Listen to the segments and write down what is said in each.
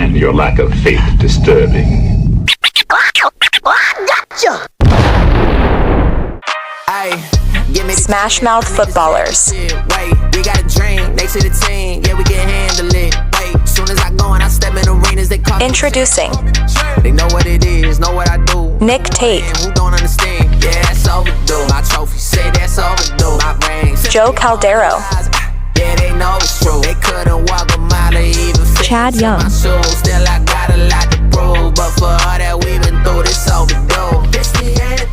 find your lack of faith disturbing. Gotcha! SmashMouth Footballerz. We got a dream, next to the team, yeah, we can handle it. Soon as I go and I step in arenas, they call Introducing. They know what it is, know what I do. Nick Tate. Who don't understand? Yeah, that's overdue. My trophy say that's overdue. My ring. Joe Caldero. Yeah, they know it's true. They couldn't walk a mile or even fit Chad Young. my shoes. Still I got a lot to prove, but for all that we've been through, this overdue. This the anthem.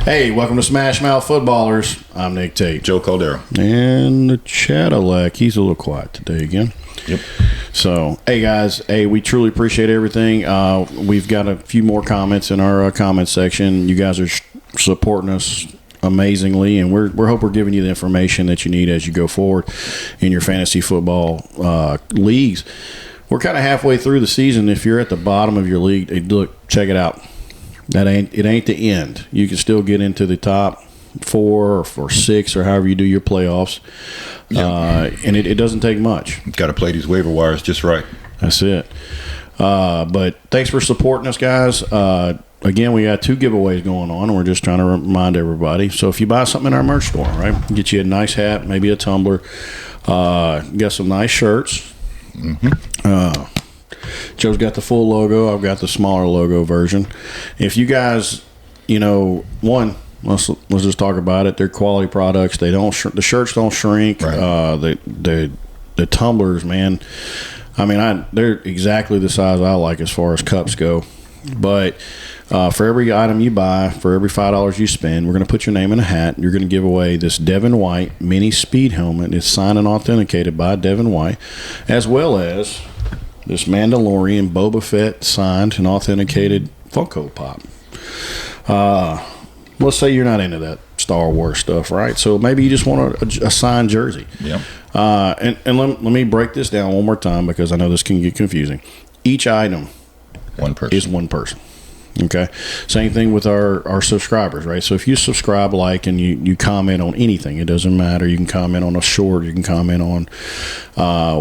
Hey, welcome to SmashMouth Footballerz. I'm Nick Tate. Joe Caldero. And the Cadillac, he's a little quiet today again. Yep. So, hey guys, we truly appreciate everything. We've got a few more comments in our comment section. You guys are supporting us amazingly, and we're hope we're giving you the information that you need as you go forward in your fantasy football leagues. We're kind of halfway through the season. If you're at the bottom of your league, look, check it out. It ain't the end. You can still get into the top 4 or 6 or however you do your playoffs. Yep. And it doesn't take much. Got to play these waiver wires just right. That's it. But thanks for supporting us, guys. Again, we got 2 giveaways going on, and we're just trying to remind everybody. So if you buy something in our merch store, right, get you a nice hat, maybe a tumbler, got some nice shirts. Mm-hmm. Joe's got the full logo. I've got the smaller logo version. If you guys, one, let's just talk about it. They're quality products. They don't. The shirts don't shrink. Right. The tumblers, man. I mean, they're exactly the size I like as far as cups go. But for every item you buy, for every $5 you spend, we're going to put your name in a hat. You're going to give away this Devin White mini speed helmet. It's signed and authenticated by Devin White, as well as this Mandalorian Boba Fett signed and authenticated Funko Pop. Let's say you're not into that Star Wars stuff, right? So maybe you just want a signed jersey. Yeah. And let me break this down one more time because I know this can get confusing. Each item is one person. Okay. Same thing with our subscribers, right? So if you subscribe, and you comment on anything, it doesn't matter. You can comment on a short. You can comment on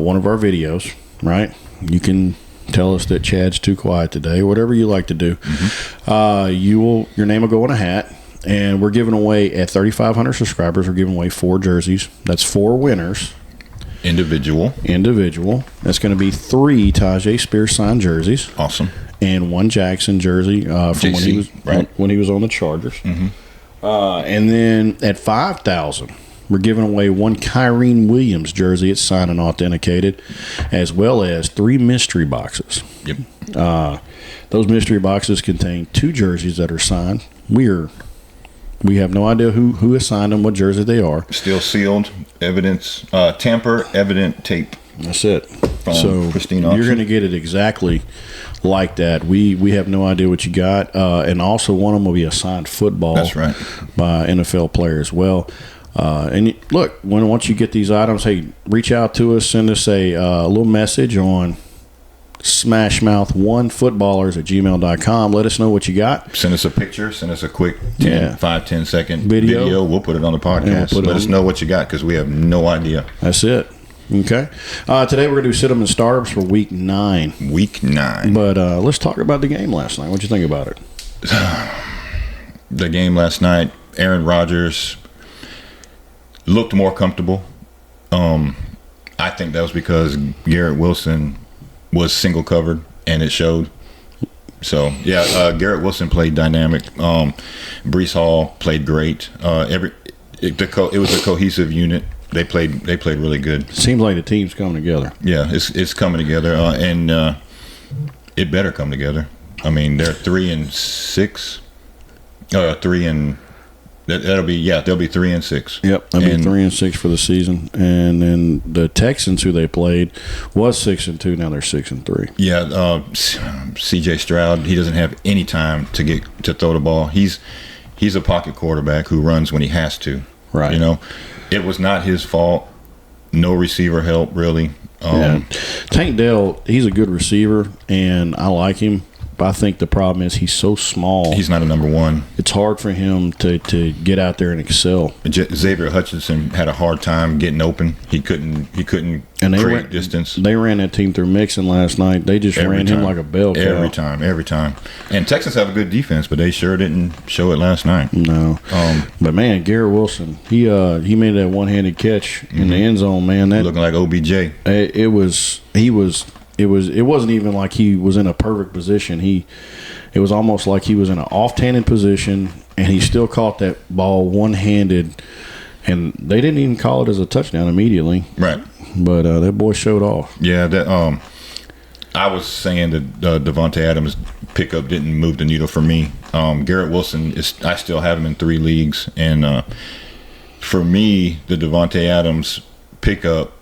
one of our videos, right? You can tell us that Chad's too quiet today, whatever you like to do. Mm-hmm. Your name will go in a hat, and we're giving away at 3,500 subscribers. We're giving away 4 jerseys. That's 4 winners. Individual. That's going to be 3 Tajay Spears signed jerseys. Awesome. And 1 Jackson jersey from JC, when he was on the Chargers. Mm-hmm. And then at 5,000. We're giving away 1 Kyrene Williams jersey. It's signed and authenticated, as well as 3 mystery boxes. Yep. Those mystery boxes contain 2 jerseys that are signed. We have no idea who has signed them, what jersey they are. Still sealed, evidence, tamper evident tape. That's it. So Christine Auction. You're going to get it exactly like that. We have no idea what you got, and also one of them will be a signed football. That's right. By NFL player as well. And look, once you get these items, hey, reach out to us, send us a little message on smashmouth1footballerz@gmail.com. Let us know what you got. Send us a picture. Send us a quick 5-10 second video. We'll put it on the podcast. Let us know what you got because we have no idea. That's it. Okay. Today we're going to do sit-em and start-ups for Week 9. Week 9. But let's talk about the game last night. What'd you think about it? The game last night, Aaron Rodgers looked more comfortable. I think that was because Garrett Wilson was single covered, and it showed. So, Garrett Wilson played dynamic. Breece Hall played great. It was a cohesive unit. They played really good. Seems like the team's coming together. Yeah, it's coming together, and it better come together. I mean, they're 3-6. They'll be 3-6. Yep, they'll be 3-6 for the season. And then the Texans, who they played, was 6-2. Now they're 6-3. Yeah, C.J. Stroud, he doesn't have any time to throw the ball. He's a pocket quarterback who runs when he has to. Right. It was not his fault. No receiver help really. Tank Dell, he's a good receiver, and I like him. I think the problem is he's so small. He's not a number one. It's hard for him to get out there and excel. Xavier Hutchinson had a hard time getting open. He couldn't create distance. They ran that team through Mixon last night. They just ran him like a bell cow. Every time. And Texas have a good defense, but they sure didn't show it last night. No. But man, Garrett Wilson, he made that one-handed catch in the end zone. Man, that looking like OBJ. It wasn't even like he was in a perfect position. It was almost like he was in an off-handed position, and he still caught that ball one-handed, and they didn't even call it as a touchdown immediately. Right. But that boy showed off. Yeah, that I was saying that Devontae Adams' pickup didn't move the needle for me. Garrett Wilson I still have him in 3 leagues, and for me, the Devontae Adams pickup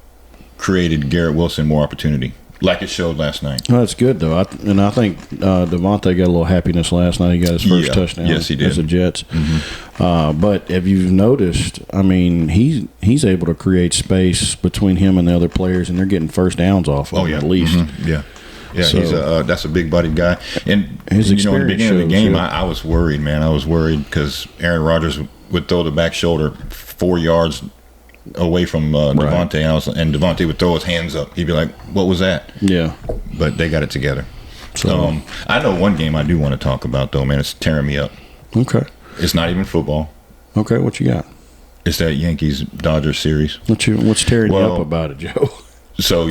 created Garrett Wilson more opportunity, like it showed last night. Well, that's good though, I think Devontae got a little happiness last night. He got his first touchdown. Yes, he did. As the Jets. Mm-hmm. But if you've noticed, I mean, he's able to create space between him and the other players, and they're getting first downs off of him at least. Mm-hmm. Yeah. Yeah, so, that's a big-bodied guy. And his in the beginning of the game, shows, I was worried, man. I was worried because Aaron Rodgers would throw the back shoulder 4 yards away from Devontae, and Devontae would throw his hands up. He'd be like, "What was that?" Yeah. But they got it together. So I know one game I do want to talk about, though, man. It's tearing me up. Okay. It's not even football. Okay, what you got? It's that Yankees-Dodgers series. What's tearing you up about it, Joe? So,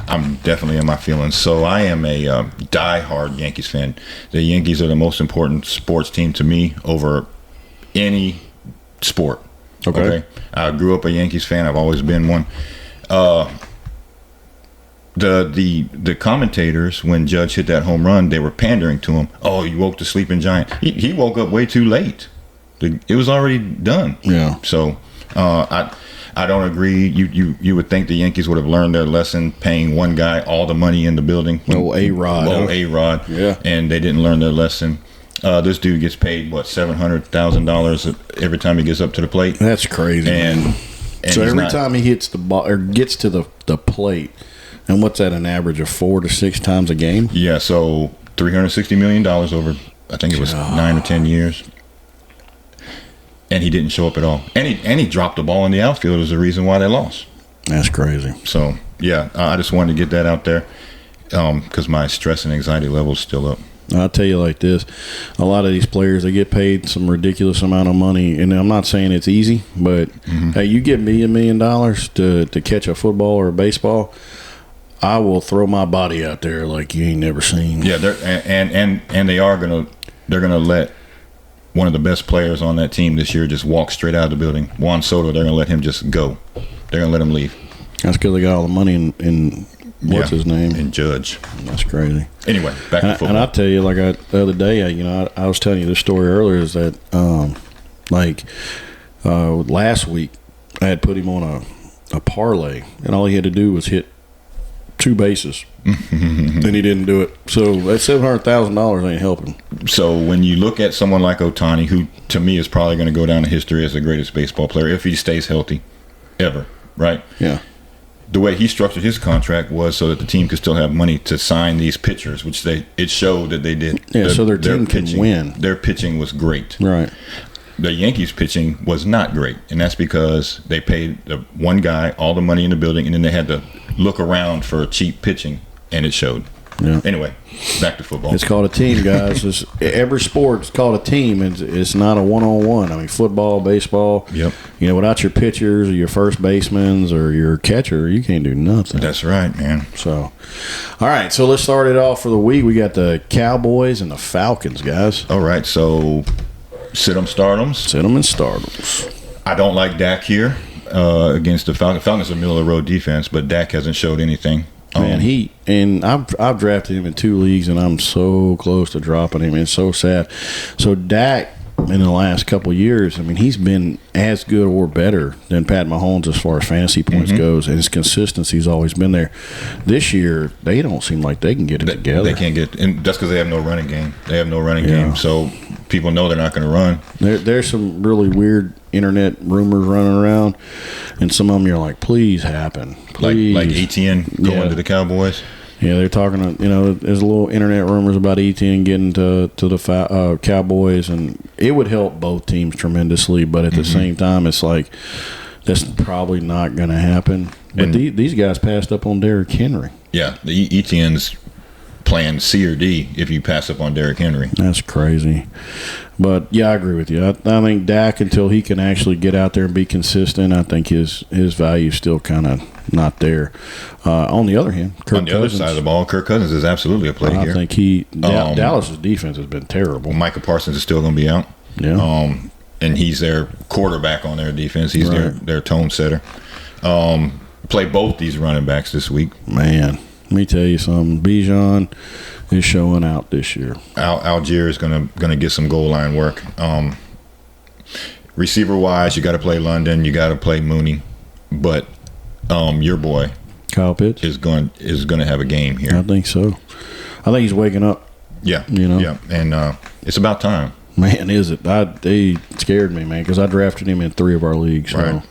I'm definitely in my feelings. So I am a die-hard Yankees fan. The Yankees are the most important sports team to me over any sport. Okay. I grew up a Yankees fan. I've always been one. The commentators, when Judge hit that home run, they were pandering to him. Oh, you woke the sleeping giant. He woke up way too late. It was already done. Yeah. So I don't agree. You would think the Yankees would have learned their lesson, paying one guy all the money in the building. A-Rod. Yeah. And they didn't learn their lesson. This dude gets paid $700,000 every time he gets up to the plate. That's crazy. And so every time he hits the ball or gets to the plate, and what's that, an average of 4 to 6 times a game? Yeah. So $360 million over, I think it was 9 or 10 years. And he didn't show up at all. And he dropped the ball in the outfield as the reason why they lost. That's crazy. So yeah, I just wanted to get that out there because my stress and anxiety level is still up. I'll tell you like this. A lot of these players, they get paid some ridiculous amount of money. And I'm not saying it's easy, but hey, you give me $1 million to catch a football or a baseball, I will throw my body out there like you ain't never seen. Yeah, they're gonna let one of the best players on that team this year just walk straight out of the building. Juan Soto, they're gonna let him just go. They're gonna let him leave. That's because they got all the money in what's his name? In Judge. That's crazy. Anyway, back to football. And I'll tell you, like the other day, I was telling you this story earlier, is that last week I had put him on a parlay, and all he had to do was hit 2 bases. And he didn't do it. So that $700,000 ain't helping. So when you look at someone like Ohtani, who to me is probably going to go down in history as the greatest baseball player if he stays healthy ever, right? Yeah. The way he structured his contract was so that the team could still have money to sign these pitchers, which it showed that they did. Yeah, so their team can win. Their pitching was great. Right. The Yankees' pitching was not great, and that's because they paid the one guy all the money in the building, and then they had to look around for cheap pitching, and it showed. Yeah. Anyway, back to football. It's called a team, guys. Every sport is called a team. It's not a one-on-one. I mean, football, baseball. Yep. Without your pitchers or your first basemen or your catcher, you can't do nothing. That's right, man. So, all right. So let's start it off for the week. We got the Cowboys and the Falcons, guys. All right. So sit 'em, start 'em. Sit 'em and start 'em. I don't like Dak here against the Falcons. Falcons are a middle-of-the-road defense, but Dak hasn't showed anything. Man, I've drafted him in 2 leagues, and I'm so close to dropping him. It's so sad. So Dak, in the last couple of years, I mean, he's been as good or better than Pat Mahomes as far as fantasy points goes, and his consistency's always been there. This year, they don't seem like they can get it together. They can't get, and that's because they have no running game. They have no running game, so people know they're not going to run. There's some really weird internet rumors running around, and some of them you're like, please happen. Please. Like ATN going to the Cowboys? Yeah, they're talking. There's a little internet rumors about Etienne getting to the Cowboys, and it would help both teams tremendously. But at the same time, it's like that's probably not going to happen. But these guys passed up on Derrick Henry. Yeah, the Etienne's playing C or D if you pass up on Derrick Henry. That's crazy. But yeah, I agree with you. I think Dak, until he can actually get out there and be consistent, I think his value is still kind of not there. On the other hand, on the other side of the ball, Kirk Cousins is absolutely a play here. I think Dallas's defense has been terrible. Micah Parsons is still going to be out. Yeah. And he's their quarterback on their defense. He's their tone setter. Play both these running backs this week. Man, let me tell you something. Bijan is showing out this year. Algier is gonna get some goal line work. Receiver wise, you got to play London. You got to play Mooney, but your boy Kyle Pitts is going to have a game here. I think so. I think he's waking up. Yeah, Yeah, and it's about time. Man, is it? They scared me, man, because I drafted him in 3 of our leagues. So. Right.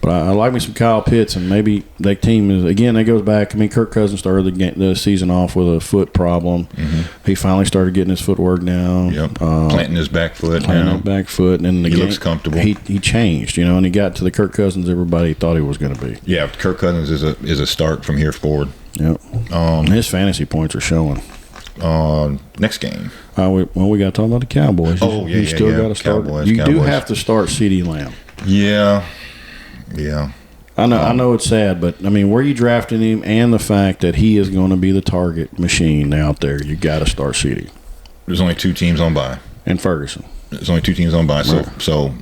But I like me some Kyle Pitts, and maybe that team is, again, that goes back. I mean, Kirk Cousins started the season off with a foot problem. Mm-hmm. He finally started getting his footwork down. Yep. Planting his back foot. His back foot. And then he looks comfortable. He changed, and he got to the Kirk Cousins everybody thought he was going to be. Yeah, Kirk Cousins is a start from here forward. Yep. His fantasy points are showing. Next game. We got to talk about the Cowboys. You still got to start. Cowboys. Do have to start CeeDee Lamb. Yeah. I know it's sad, but I mean, where you drafting him, and the fact that he is going to be the target machine out there, you got to start CeeDee. There's only 2 teams on bye. And Ferguson. There's only 2 teams on bye, right. so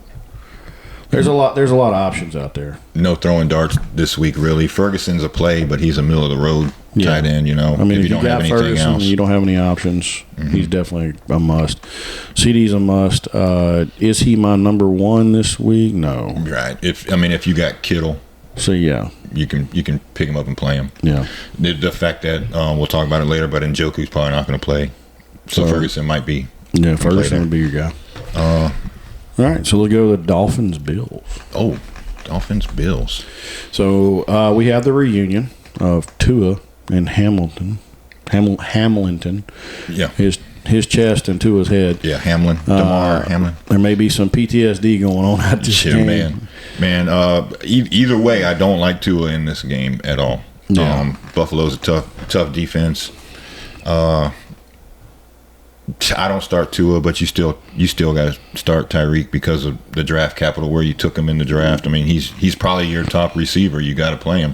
there's a lot of options out there. No throwing darts this week, really. Ferguson's a play, but he's a middle of the road tight end. I mean, if you don't have anything Ferguson, else, you don't have any options. He's definitely a must. CeeDee's a must. Is he my number 1 this week? No. Right. If you got Kittle, so yeah, you can pick him up and play him. Yeah. The fact that we'll talk about it later, but Njoku's probably not going to play, so Ferguson might be. Yeah, Ferguson would be your guy. All right, so let's go to the Dolphins-Bills. Oh, Dolphins-Bills. So we have the reunion of Tua and Hamilton. Yeah. His chest and Tua's head. Yeah, Hamlin. There may be some PTSD going on at this game. Man. Either way, I don't like Tua in this game at all. Yeah. Buffalo's a tough defense. I don't start Tua, but you still got to start Tyreek because of the draft capital where you took him in the draft. I mean, he's probably your top receiver. You got to play him.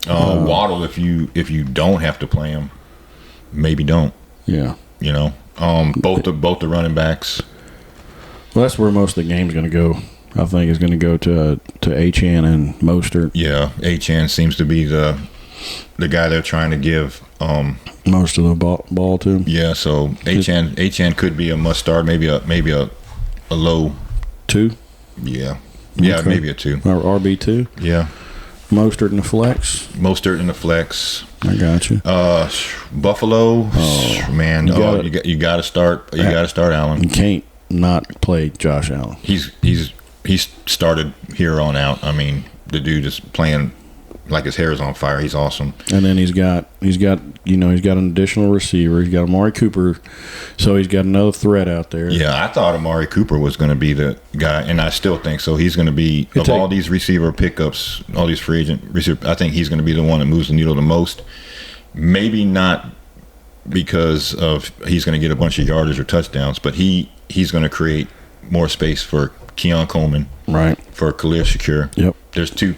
Waddle, if you don't have to play him, maybe don't. Yeah. Both the running backs. Well, that's where most of the game's going to go. I think is going to go to Achane and Mostert. Yeah, Achane seems to be the guy they're trying to give most of the ball to. Yeah, so Achane could be a must start, maybe a low 2. Yeah, okay. Maybe a 2 or RB2. Yeah, Mostert in the flex. I got you. Buffalo. Man, you got to start. You got to start Allen. You can't not play Josh Allen. He's started here on out. I mean, the dude is playing like his hair is on fire. He's awesome. And then he's got an additional receiver. He's got Amari Cooper, so he's got another threat out there. Yeah, I thought Amari Cooper was going to be the guy, and I still think so. He's going to be all these receiver pickups, all these free agent receiver. I think he's going to be the one that moves the needle the most. Maybe not because of he's going to get a bunch of yardage or touchdowns, but he's going to create more space for Keon Coleman, right? For Khalil Shakir. Yep. There's 2.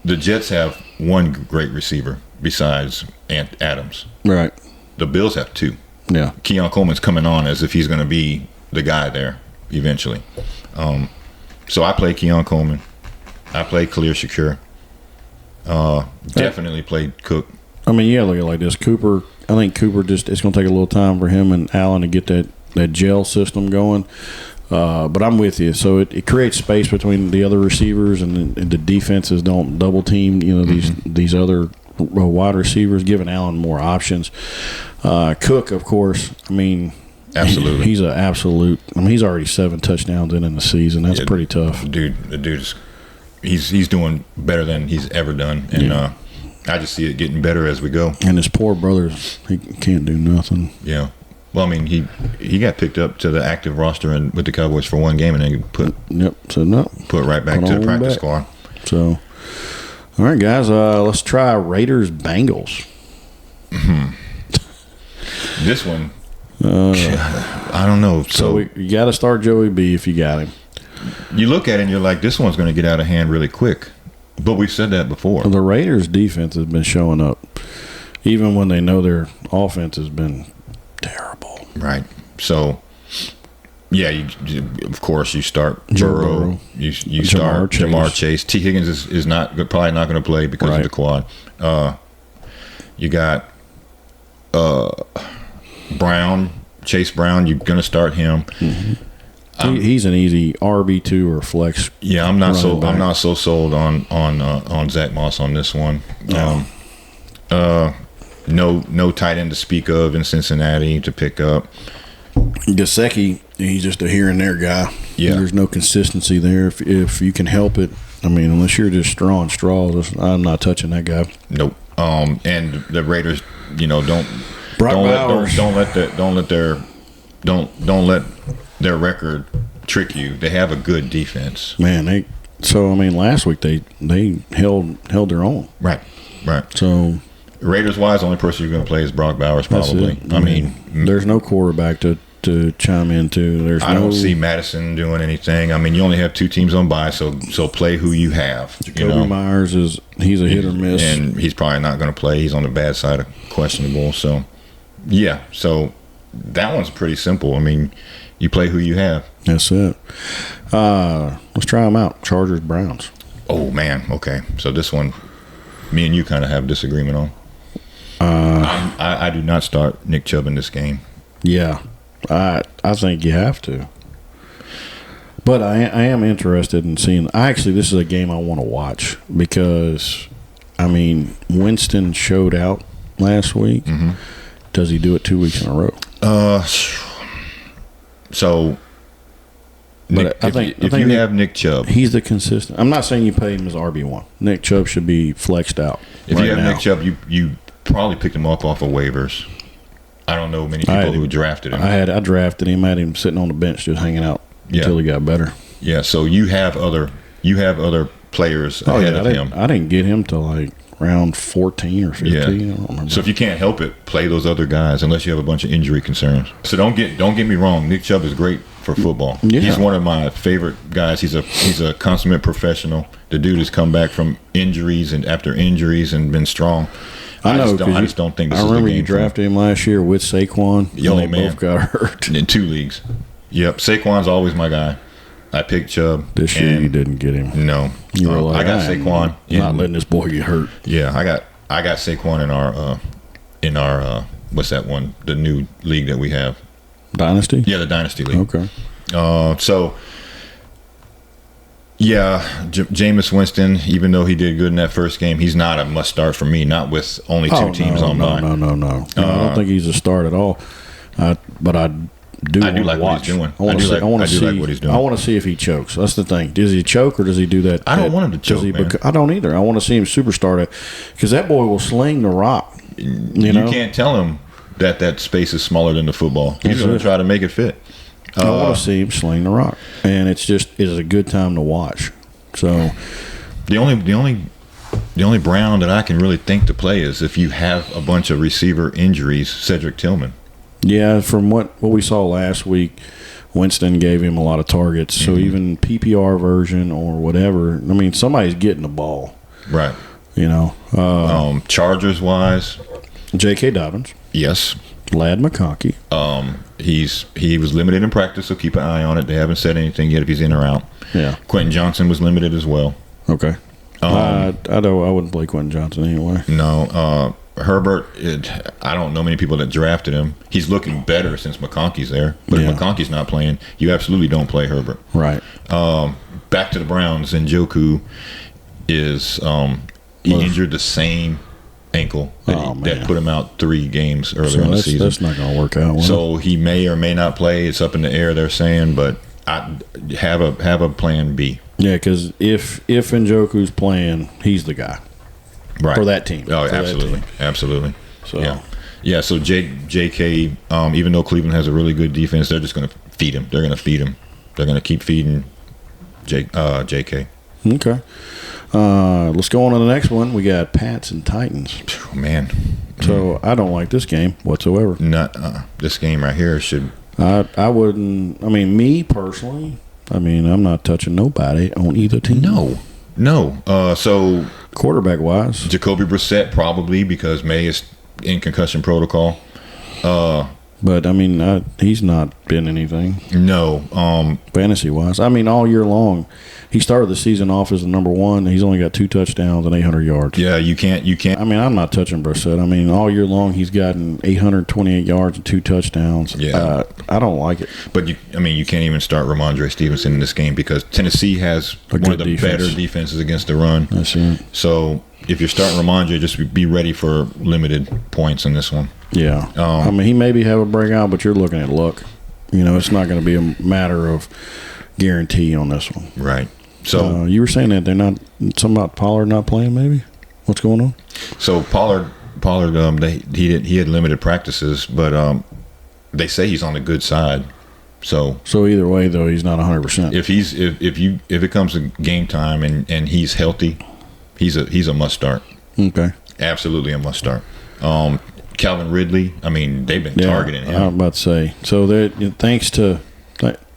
The Jets have 1 great receiver besides Adams. Right. The Bills have 2. Yeah. Keon Coleman's coming on as if he's going to be the guy there eventually. So I play Keon Coleman. I play Khalil Shakir. Definitely played Cook. I mean, yeah, look at it like this. Cooper, I think Cooper it's going to take a little time for him and Allen to get that gel system going. But I'm with you. So it creates space between the other receivers, and the defenses don't double team. These other wide receivers, giving Allen more options. Cook, of course. I mean, absolutely, he's an absolute. I mean, he's already 7 touchdowns in the season. That's pretty tough. The dude is he's doing better than he's ever done, and I just see it getting better as we go. And his poor brother, he can't do nothing. Yeah. Well, I mean, he got picked up to the active roster and with the Cowboys for one game, and then put right back to the practice squad. So, all right, guys, let's try Raiders Bengals. This one, I don't know. So you got to start Joey B if you got him. You look at it and you're like, this one's going to get out of hand really quick. But we've said that before. The Raiders' defense has been showing up, even when they know their offense has been terrible. Right. So, yeah, of course, you start Burrow. You start Jamar Chase. T. Higgins is probably not going to play because of the quad. You got Brown, Chase Brown. You're going to start him. Mm-hmm. He's an easy RB2 or flex. Yeah, I'm not so sold on Zach Moss on this one. No tight end to speak of in Cincinnati to pick up. Gesicki, he's just a here and there guy. Yeah, there's no consistency there. If you can help it, I mean, unless you're just drawing straws, I'm not touching that guy. Nope. And the Raiders, don't let their record trick you. They have a good defense. Man, last week they held their own. Right. So Raiders wise, only person you're going to play is Brock Bowers probably. I mean, there's no quarterback to chime into. I don't see Madison doing anything. I mean, you only have two teams on bye, so play who you have. Jacoby Myers he's a hit or miss, and he's probably not going to play. He's on the bad side of questionable. So yeah, so that one's pretty simple. I mean, you play who you have. That's it. Let's try them out. Chargers Browns. Oh man, okay. So this one, me and you kind of have disagreement on. I do not start Nick Chubb in this game. Yeah, I think you have to. But I am interested in seeing. Actually, this is a game I want to watch because, I mean, Winston showed out last week. Mm-hmm. Does he do it 2 weeks in a row? So, if you have Nick Chubb, he's the consistent. I'm not saying you pay him as RB1. Nick Chubb should be flexed out. If you have Nick Chubb, you probably picked him up off of waivers. I don't know many people who drafted him. I drafted him. I had him sitting on the bench just hanging out until he got better. Yeah, so you have other players ahead of him. I didn't get him till like round 14 or 15. Yeah. I don't remember. So if you can't help it, play those other guys unless you have a bunch of injury concerns. So don't get me wrong. Nick Chubb is great for football. Yeah. He's one of my favorite guys. He's a consummate professional. The dude has come back from injuries and after injuries and been strong. I just don't think this is the game. I remember you drafted him last year with Saquon. Y'all both got hurt in 2 leagues. Yep, Saquon's always my guy. I picked Chubb. This year you didn't get him. No, you were like, I got Saquon. Not letting this boy get hurt. Yeah, I got Saquon in our what's that one? The new league that we have. Dynasty? Yeah, the Dynasty League. Okay. So. Yeah, Jameis Winston, even though he did good in that first game, he's not a must start for me, not with only two teams on bye. No. I don't think he's a start at all. But I do like watch. What he's doing. I want to see what he's doing. I want to see if he chokes. That's the thing. Does he choke or does he do that? I don't want him to choke, man. I don't either. I want to see him superstar it because that boy will sling the rock. You can't tell him that space is smaller than the football. He's going to try to make it fit. I want to see him sling the rock, and it's a good time to watch. So, the only Brown that I can really think to play is if you have a bunch of receiver injuries, Cedric Tillman. Yeah, from what we saw last week, Winston gave him a lot of targets. Mm-hmm. So even PPR version or whatever, I mean, somebody's getting the ball, right? Chargers wise, J.K. Dobbins, yes. Lad McConkey. He was limited in practice, so keep an eye on it. They haven't said anything yet if he's in or out. Yeah. Quentin Johnson was limited as well. Okay. I wouldn't play Quentin Johnson anyway. No. Herbert, I don't know many people that drafted him. He's looking better since McConkey's there. But if McConkey's not playing, you absolutely don't play Herbert. Right. Back to the Browns, and Njoku is he injured the same ankle that put him out 3 games earlier in the season. That's not going to work out. So he may or may not play. It's up in the air, they're saying, but I have a plan B. Yeah, because if Njoku's playing, he's the guy. for that team. Oh, for absolutely, that team. absolutely. So yeah. So J.K. Even though Cleveland has a really good defense, they're just going to feed him. They're going to feed him. They're going to keep feeding J.K. Okay. Let's go on to the next one. We got Pats and Titans. Oh, man. So I don't like this game whatsoever. Not this game right here should. I wouldn't. I mean, me personally. I mean, I'm not touching nobody on either team. No. So quarterback wise, Jacoby Brissett probably because May is in concussion protocol. but I mean, he's not been anything. No. Fantasy wise, I mean, all year long, he started the season off as the number one. He's only got 2 touchdowns and 800 yards. Yeah, you can't. I mean, I'm not touching Brissett. I mean, all year long, he's gotten 828 yards and 2 touchdowns. Yeah. I don't like it. But you can't even start Ramondre Stevenson in this game because Tennessee has one of the better defenses against the run. That's it. So if you're starting Ramondre, just be ready for limited points in this one. Yeah. I mean, he maybe have a breakout, but you're looking at luck. You know, it's not going to be a matter of guarantee on this one. Right. So you were saying that they're not something about Pollard not playing. Maybe what's going on? So Pollard, he had limited practices, but they say he's on the good side. So either way, though, he's not 100%. If it comes to game time and he's healthy, he's a must start. Okay. Absolutely a must start. Calvin Ridley, I mean, they've been targeting him. I was about to say. So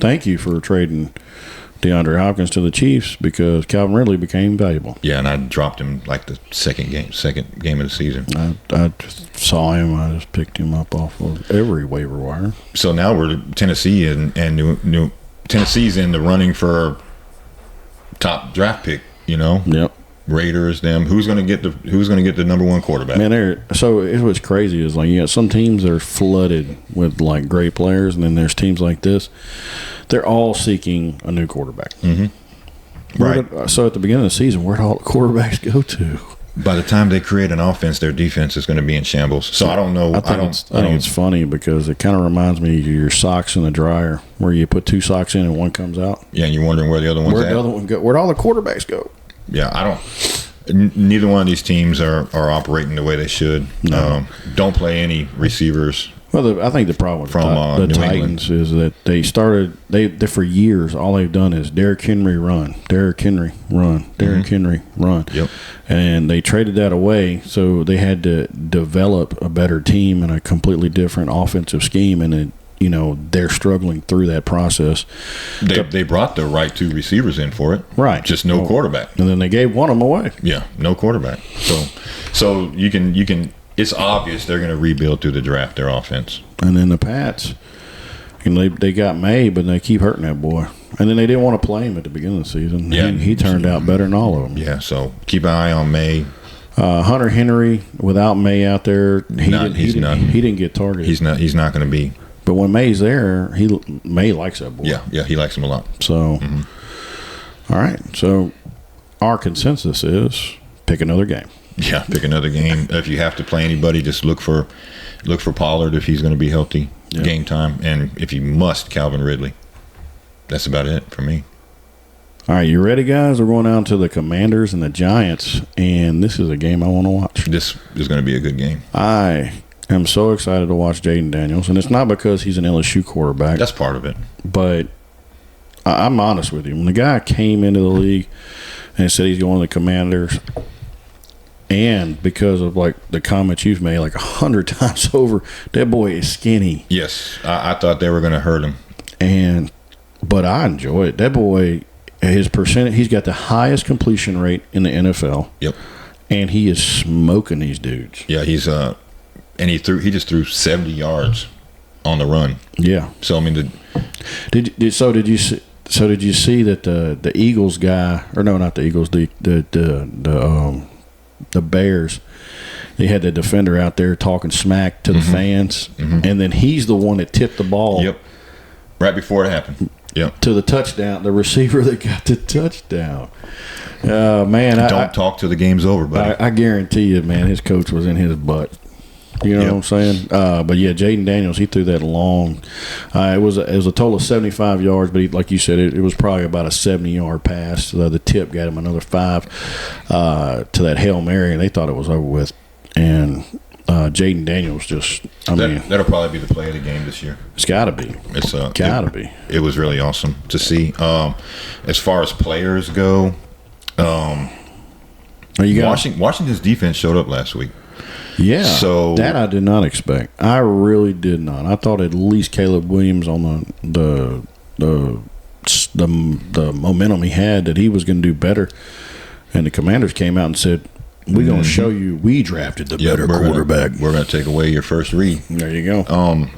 thank you for trading DeAndre Hopkins to the Chiefs because Calvin Ridley became valuable. Yeah, and I dropped him like the second game of the season. I just saw him. I just picked him up off of every waiver wire. So now we're Tennessee and New Tennessee's in the running for top draft pick. You know. Yep. Raiders, them. Who's going to get the number one quarterback? Man, so it was crazy. Is like some teams are flooded with like great players, and then there's teams like this. They're all seeking a new quarterback. Mm-hmm. Right. So at the beginning of the season, where'd all the quarterbacks go to? By the time they create an offense, their defense is going to be in shambles. So I don't know. I think it's funny because it kind of reminds me of your socks in the dryer, where you put 2 socks in and one comes out. Yeah, and you're wondering where the other one's at. Where'd the other one go? Where'd all the quarterbacks go? Yeah, I don't. Neither one of these teams are operating the way they should. No. Don't play any receivers. Well, I think the problem with the Titans is that they started they for years. All they've done is Derrick Henry run, Derrick Henry run, Derrick Henry run. Yep. And they traded that away, so they had to develop a better team and a completely different offensive scheme, and they're struggling through that process. They brought the right 2 receivers in for it. Right. Just no quarterback. And then they gave one of them away. Yeah, no quarterback. So you can it's obvious they're going to rebuild through the draft their offense. And then the Pats, they got May, but they keep hurting that boy. And then they didn't want to play him at the beginning of the season. Yeah. He turned out better than all of them. Yeah, so keep an eye on May. Hunter Henry, without May out there, he didn't get targeted. He's not going to be. But when May's there, May likes that boy. Yeah, he likes him a lot. So, all right. So, our consensus is pick another game. Yeah, pick another game. If you have to play anybody, just look for Pollard if he's going to be healthy game time, and if you must, Calvin Ridley. That's about it for me. All right, you ready, guys? We're going down to the Commanders and the Giants, and this is a game I want to watch. This is going to be a good game. I am so excited to watch Jaden Daniels, and it's not because he's an LSU quarterback. That's part of it. But I'm honest with you. When the guy came into the league and said he's going to the Commanders, and because of like the comments you've made like 100 times over, that boy is skinny. Yes, I thought they were going to hurt him. But I enjoy it. That boy, his percentage, he's got the highest completion rate in the NFL. Yep. And he is smoking these dudes. Yeah, he just threw 70 yards on the run. Yeah. So I mean, did you see that the Eagles guy, or no, not the Eagles, the Bears, they had the defender out there talking smack to the fans, and then he's the one that tipped the ball. Yep. Right before it happened. Yep. To the touchdown, the receiver that got the touchdown. Man, don't talk till the game's over, buddy. I guarantee you, man, his coach was in his butt. You know what I'm saying? But yeah, Jaden Daniels, he threw that long. It was a total of 75 yards, but like you said, it was probably about a 70-yard pass. The tip got him another 5 to that Hail Mary, and they thought it was over with. And Jaden Daniels just, that'll probably be the play of the game this year. It's got to be. It's got to be. It was really awesome to see. As far as players go, Washington's defense showed up last week. Yeah, so that I did not expect. I really did not. I thought at least Caleb Williams on the momentum he had that he was going to do better, and the Commanders came out and said, "We're going to show you we drafted the better quarterback. We're going to take away your first read." There you go.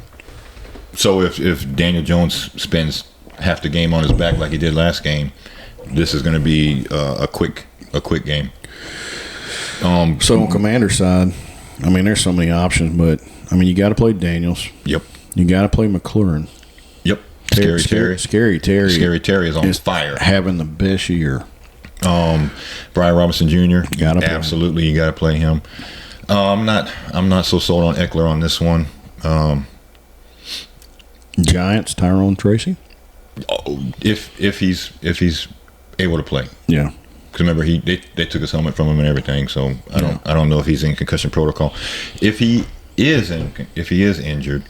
So if Daniel Jones spends half the game on his back like he did last game, this is going to be a quick game. So on Commander side, there's so many options, but you got to play Daniels. Yep. You got to play McLaurin. Yep. Scary Terry. Scary Terry is on fire. Having the best year. Brian Robinson Jr. Absolutely, you got to play him. I'm not so sold on Eckler on this one. Giants, Tyrone Tracy. If he's able to play. Yeah. Because remember they took his helmet from him and everything, so I don't know if he's in concussion protocol. If he is injured,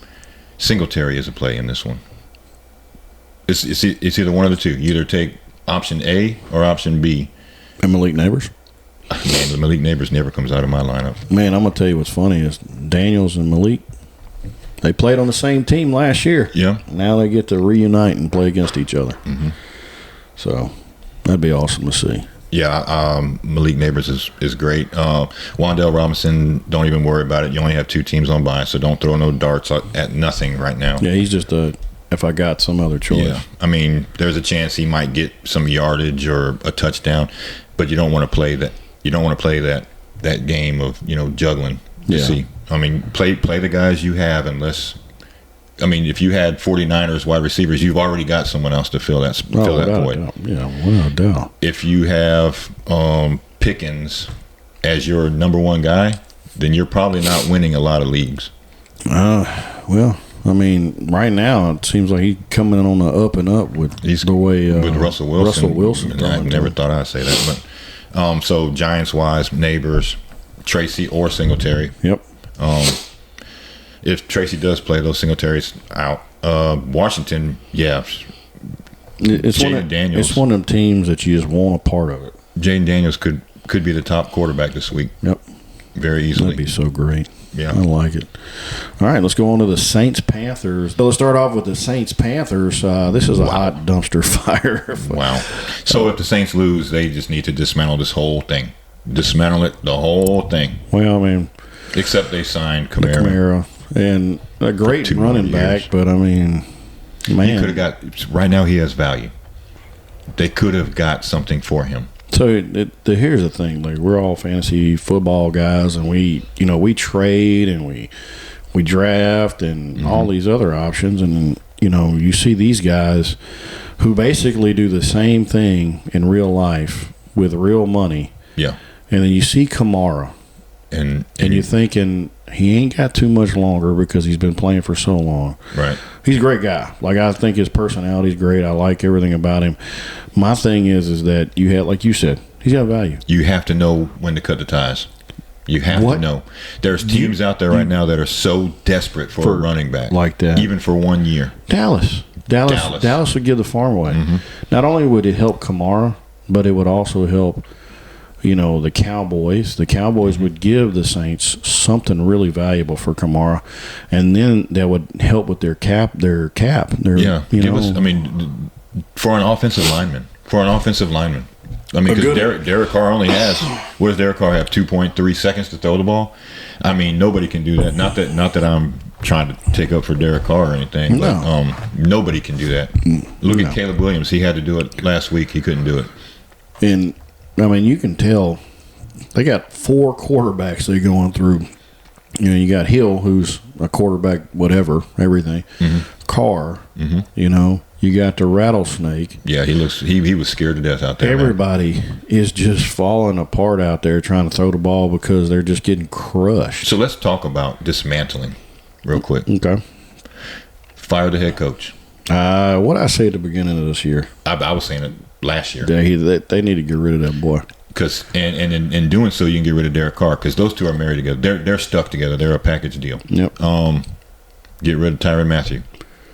Singletary is a play in this one. It's either one of the two. You either take option A or option B. And Malik Neighbors. Man, the Malik Neighbors never comes out of my lineup. Man, I'm gonna tell you what's funny is Daniels and Malik. They played on the same team last year. Yeah. Now they get to reunite and play against each other. Mm-hmm. So that'd be awesome to see. Yeah, Malik Neighbors is great. Wan'Dale Robinson, don't even worry about it. You only have 2 teams on bye, so don't throw no darts at nothing right now. Yeah, he's just if I got some other choice. Yeah, there's a chance he might get some yardage or a touchdown, but you don't want to play that. You don't want to play that game of juggling. You see, play the guys you have unless. If you had 49ers wide receivers, you've already got someone else to fill that void. Yeah, without a doubt. If you have Pickens as your number 1 guy, then you're probably not winning a lot of leagues. Well, right now it seems like he's coming on the up and up with with Russell Wilson. Russell Wilson. I never thought I'd say that, but so Giants-wise, Neighbors, Tracy or Singletary. Yep. If Tracy does play, those Singletary's out. Washington, yeah. Jaden Daniels. It's one of them teams that you just want a part of it. Jaden Daniels could be the top quarterback this week. Yep. Very easily. That'd be so great. Yeah. I like it. All right, let's go on to the Saints-Panthers. So let's start off with the Saints-Panthers. This is a hot dumpster fire. Wow. So if the Saints lose, they just need to dismantle this whole thing. Dismantle it, the whole thing. Well, except they signed Kamara. And a great running back, but man. He could have got, right now he has value. They could have got something for him. So here's the thing, like we're all fantasy football guys, and we trade and we draft and all these other options, and you see these guys who basically do the same thing in real life with real money. Yeah. And then you see Kamara, and you're thinking he ain't got too much longer because he's been playing for so long. Right. He's a great guy. Like, I think his personality's great. I like everything about him. My thing is that you have, like you said, he's got value. You have to know when to cut the ties. You have to know. There's teams out there right now that are so desperate for a running back. Like that. Even for 1 year. Dallas would give the farm away. Mm-hmm. Not only would it help Kamara, but it would also help the Cowboys. The Cowboys would give the Saints something really valuable for Kamara, and then that would help with their cap. Give us. For an offensive lineman. Because Derek Carr only has. What does Derek Carr have? 2.3 seconds to throw the ball. Nobody can do that. Not that I'm trying to take up for Derek Carr or anything. No. But nobody can do that. Look at Caleb Williams. He had to do it last week. He couldn't do it. And you can tell they got 4 quarterbacks they're going through. You got Hill, who's a quarterback, whatever, everything. Mm-hmm. Carr, You got the rattlesnake. Yeah, he was scared to death out there. man. Everybody is just falling apart out there trying to throw the ball because they're just getting crushed. So let's talk about dismantling real quick. Okay. Fire the head coach. What I say at the beginning of this year? I was saying it last year. They need to get rid of that boy. Because and in doing so, you can get rid of Derek Carr because those two are married together. They're stuck together. They're a package deal. Yep. Get rid of Tyrann Mathieu,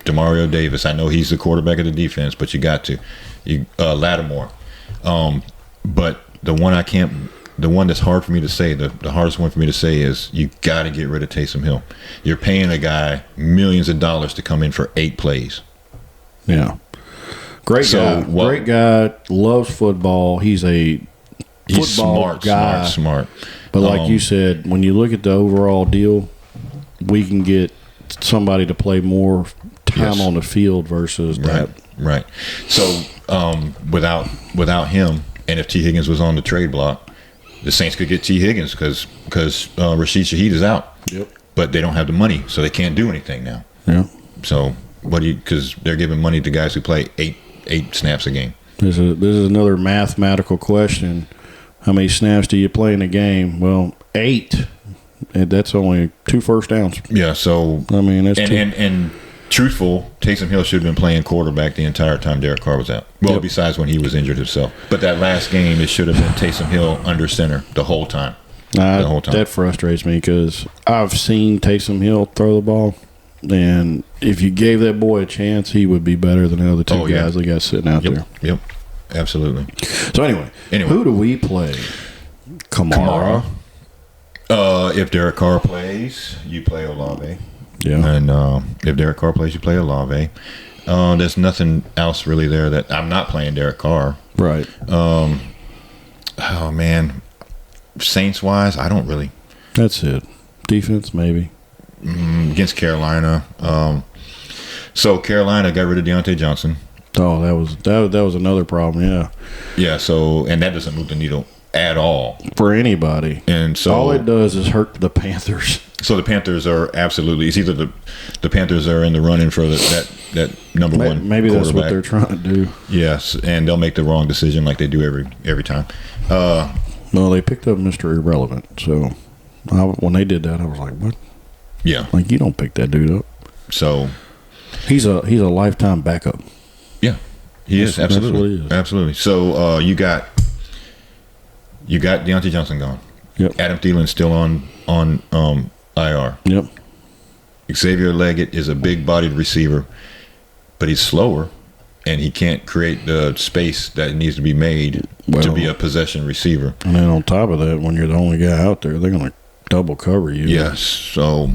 Demario Davis. I know he's the quarterback of the defense, but you got to. Lattimore. But the one that's hard for me to say, the hardest one for me to say is you got to get rid of Taysom Hill. You're paying a guy millions of dollars to come in for 8 plays. Yeah. Great guy. Loves football. He's football guy. Smart. But like you said, when you look at the overall deal, we can get somebody to play more time on the field versus that. Right. So without him, and if T. Higgins was on the trade block, the Saints could get T. Higgins because Rashid Shaheed is out. Yep. But they don't have the money, so they can't do anything now. Yeah. So because they're giving money to guys who play eight snaps a game. This is another mathematical question. How many snaps do you play in a game? Well, 8. And that's only 2 first downs. Yeah, so I mean, that's and truthful, Taysom Hill should have been playing quarterback the entire time Derek Carr was out. Well, besides when he was injured himself. But that last game, it should have been Taysom Hill under center the whole time. That frustrates me because I've seen Taysom Hill throw the ball, and if you gave that boy a chance, he would be better than the other two guys that got sitting out there. Yep, absolutely. So anyway, who do we play? Kamara. If Derek Carr plays, you play Olave. Yeah. And if Derek Carr plays, you play Olave. There's nothing else really there that I'm not playing Derek Carr. Right. Oh, man. Saints-wise, I don't really. That's it. Defense, maybe. Against Carolina. So Carolina got rid of Deontay Johnson. Oh, that was another problem, yeah. Yeah, so, and that doesn't move the needle at all. For anybody. And so all it does is hurt the Panthers. So the Panthers are absolutely, it's either the Panthers are in the running for that number one maybe that's what they're trying to do. Yes, and they'll make the wrong decision like they do every time. No, they picked up Mr. Irrelevant. So when they did that, I was like, what? Yeah. Like, you don't pick that dude up. So he's a lifetime backup. Yeah. He is, absolutely. That's what he is. Absolutely. So you got Deontay Johnson gone. Yep. Adam Thielen's still on IR. Yep. Xavier Leggett is a big-bodied receiver, but he's slower, and he can't create the space that needs to be made to be a possession receiver. And then on top of that, when you're the only guy out there, they're going to double cover you. Yes. So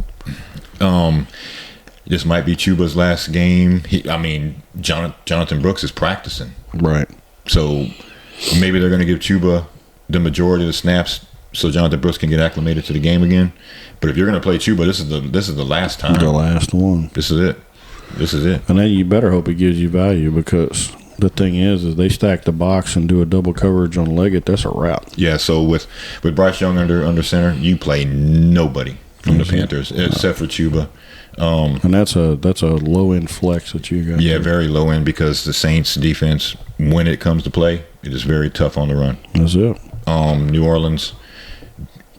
this might be Chuba's last game. Jonathan Brooks is practicing. Right. So maybe they're going to give Chuba the majority of the snaps so Jonathan Brooks can get acclimated to the game again. But if you're going to play Chuba, this is the last time. The last one. This is it. And then you better hope it gives you value, because the thing is they stack the box and do a double coverage on Leggett. That's a wrap. Yeah. So with Bryce Young under center, you play nobody from the Panthers except for Chuba. And that's a low end flex that you got. Yeah, very low end, because the Saints defense, when it comes to play, it is very tough on the run. That's it. New Orleans,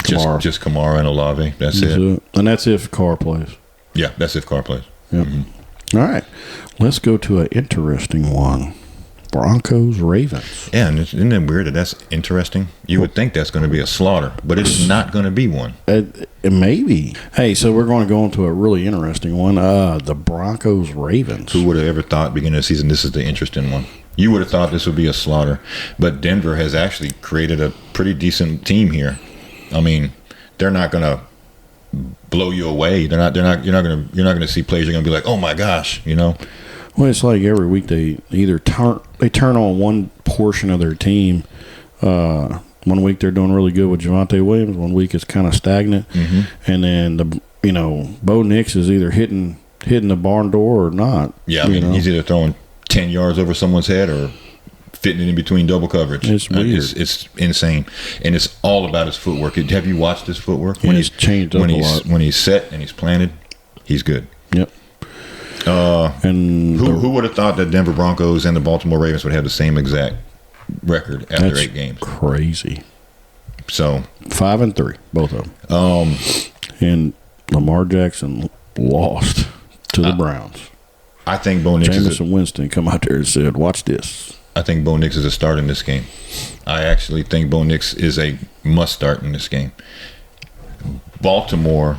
just Kamara and Olave. That's it. And that's if Carr plays. Yeah, that's if Carr plays. Yep. Mm-hmm. All right, let's go to an interesting one. Broncos Ravens. Yeah, and isn't it weird that's interesting? You would think that's going to be a slaughter, but it's not going to be one. Maybe. Hey, so we're going to go into a really interesting one. The Broncos Ravens. Who would have ever thought beginning of the season this is the interesting one? You would have thought this would be a slaughter, but Denver has actually created a pretty decent team here. I mean, they're not going to blow you away. You're not going to see plays you're going to be like, "Oh my gosh," you know. Well, it's like every week they either turn on one portion of their team. 1 week they're doing really good with Javonte Williams. 1 week it's kind of stagnant, and then Bo Nix is either hitting the barn door or not. Yeah, I mean he's either throwing 10 yards over someone's head or fitting it in between double coverage. It's weird. It's insane, and it's all about his footwork. Have you watched his footwork? When he's changed up a lot. When he's set and he's planted, he's good. Yep. And who would have thought that Denver Broncos and the Baltimore Ravens would have the same exact record after that's 8 games? crazy. So 5-3, both of them. And Lamar Jackson lost to the Browns. I think Bo Nix Jameson Winston come out there and said, "Watch this." I think Bo Nix is a start in this game. I actually think Bo Nix is a must start in this game. Baltimore's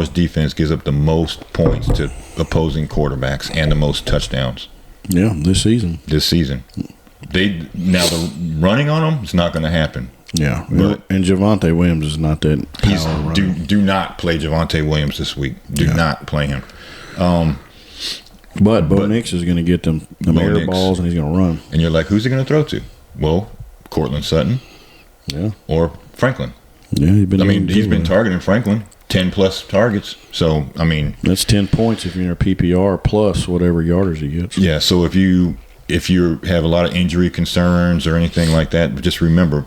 defense gives up the most points to opposing quarterbacks and the most touchdowns. Yeah, this season. Now the running on them is not going to happen. Yeah, But- and Javonte Williams is not that He's power runner. do not play Javonte Williams this week. Do not play him. But Bo Nix is going to get them Bo air Nix. balls, and he's going to run. And you're like, who's he going to throw to? Well, Cortland Sutton Yeah, or Franklin. yeah. He's Been targeting Franklin 10+ targets. So I mean, that's 10 points if you're in a PPR plus whatever yarders he gets. yeah. So if you have a lot of injury concerns or anything like that, just remember,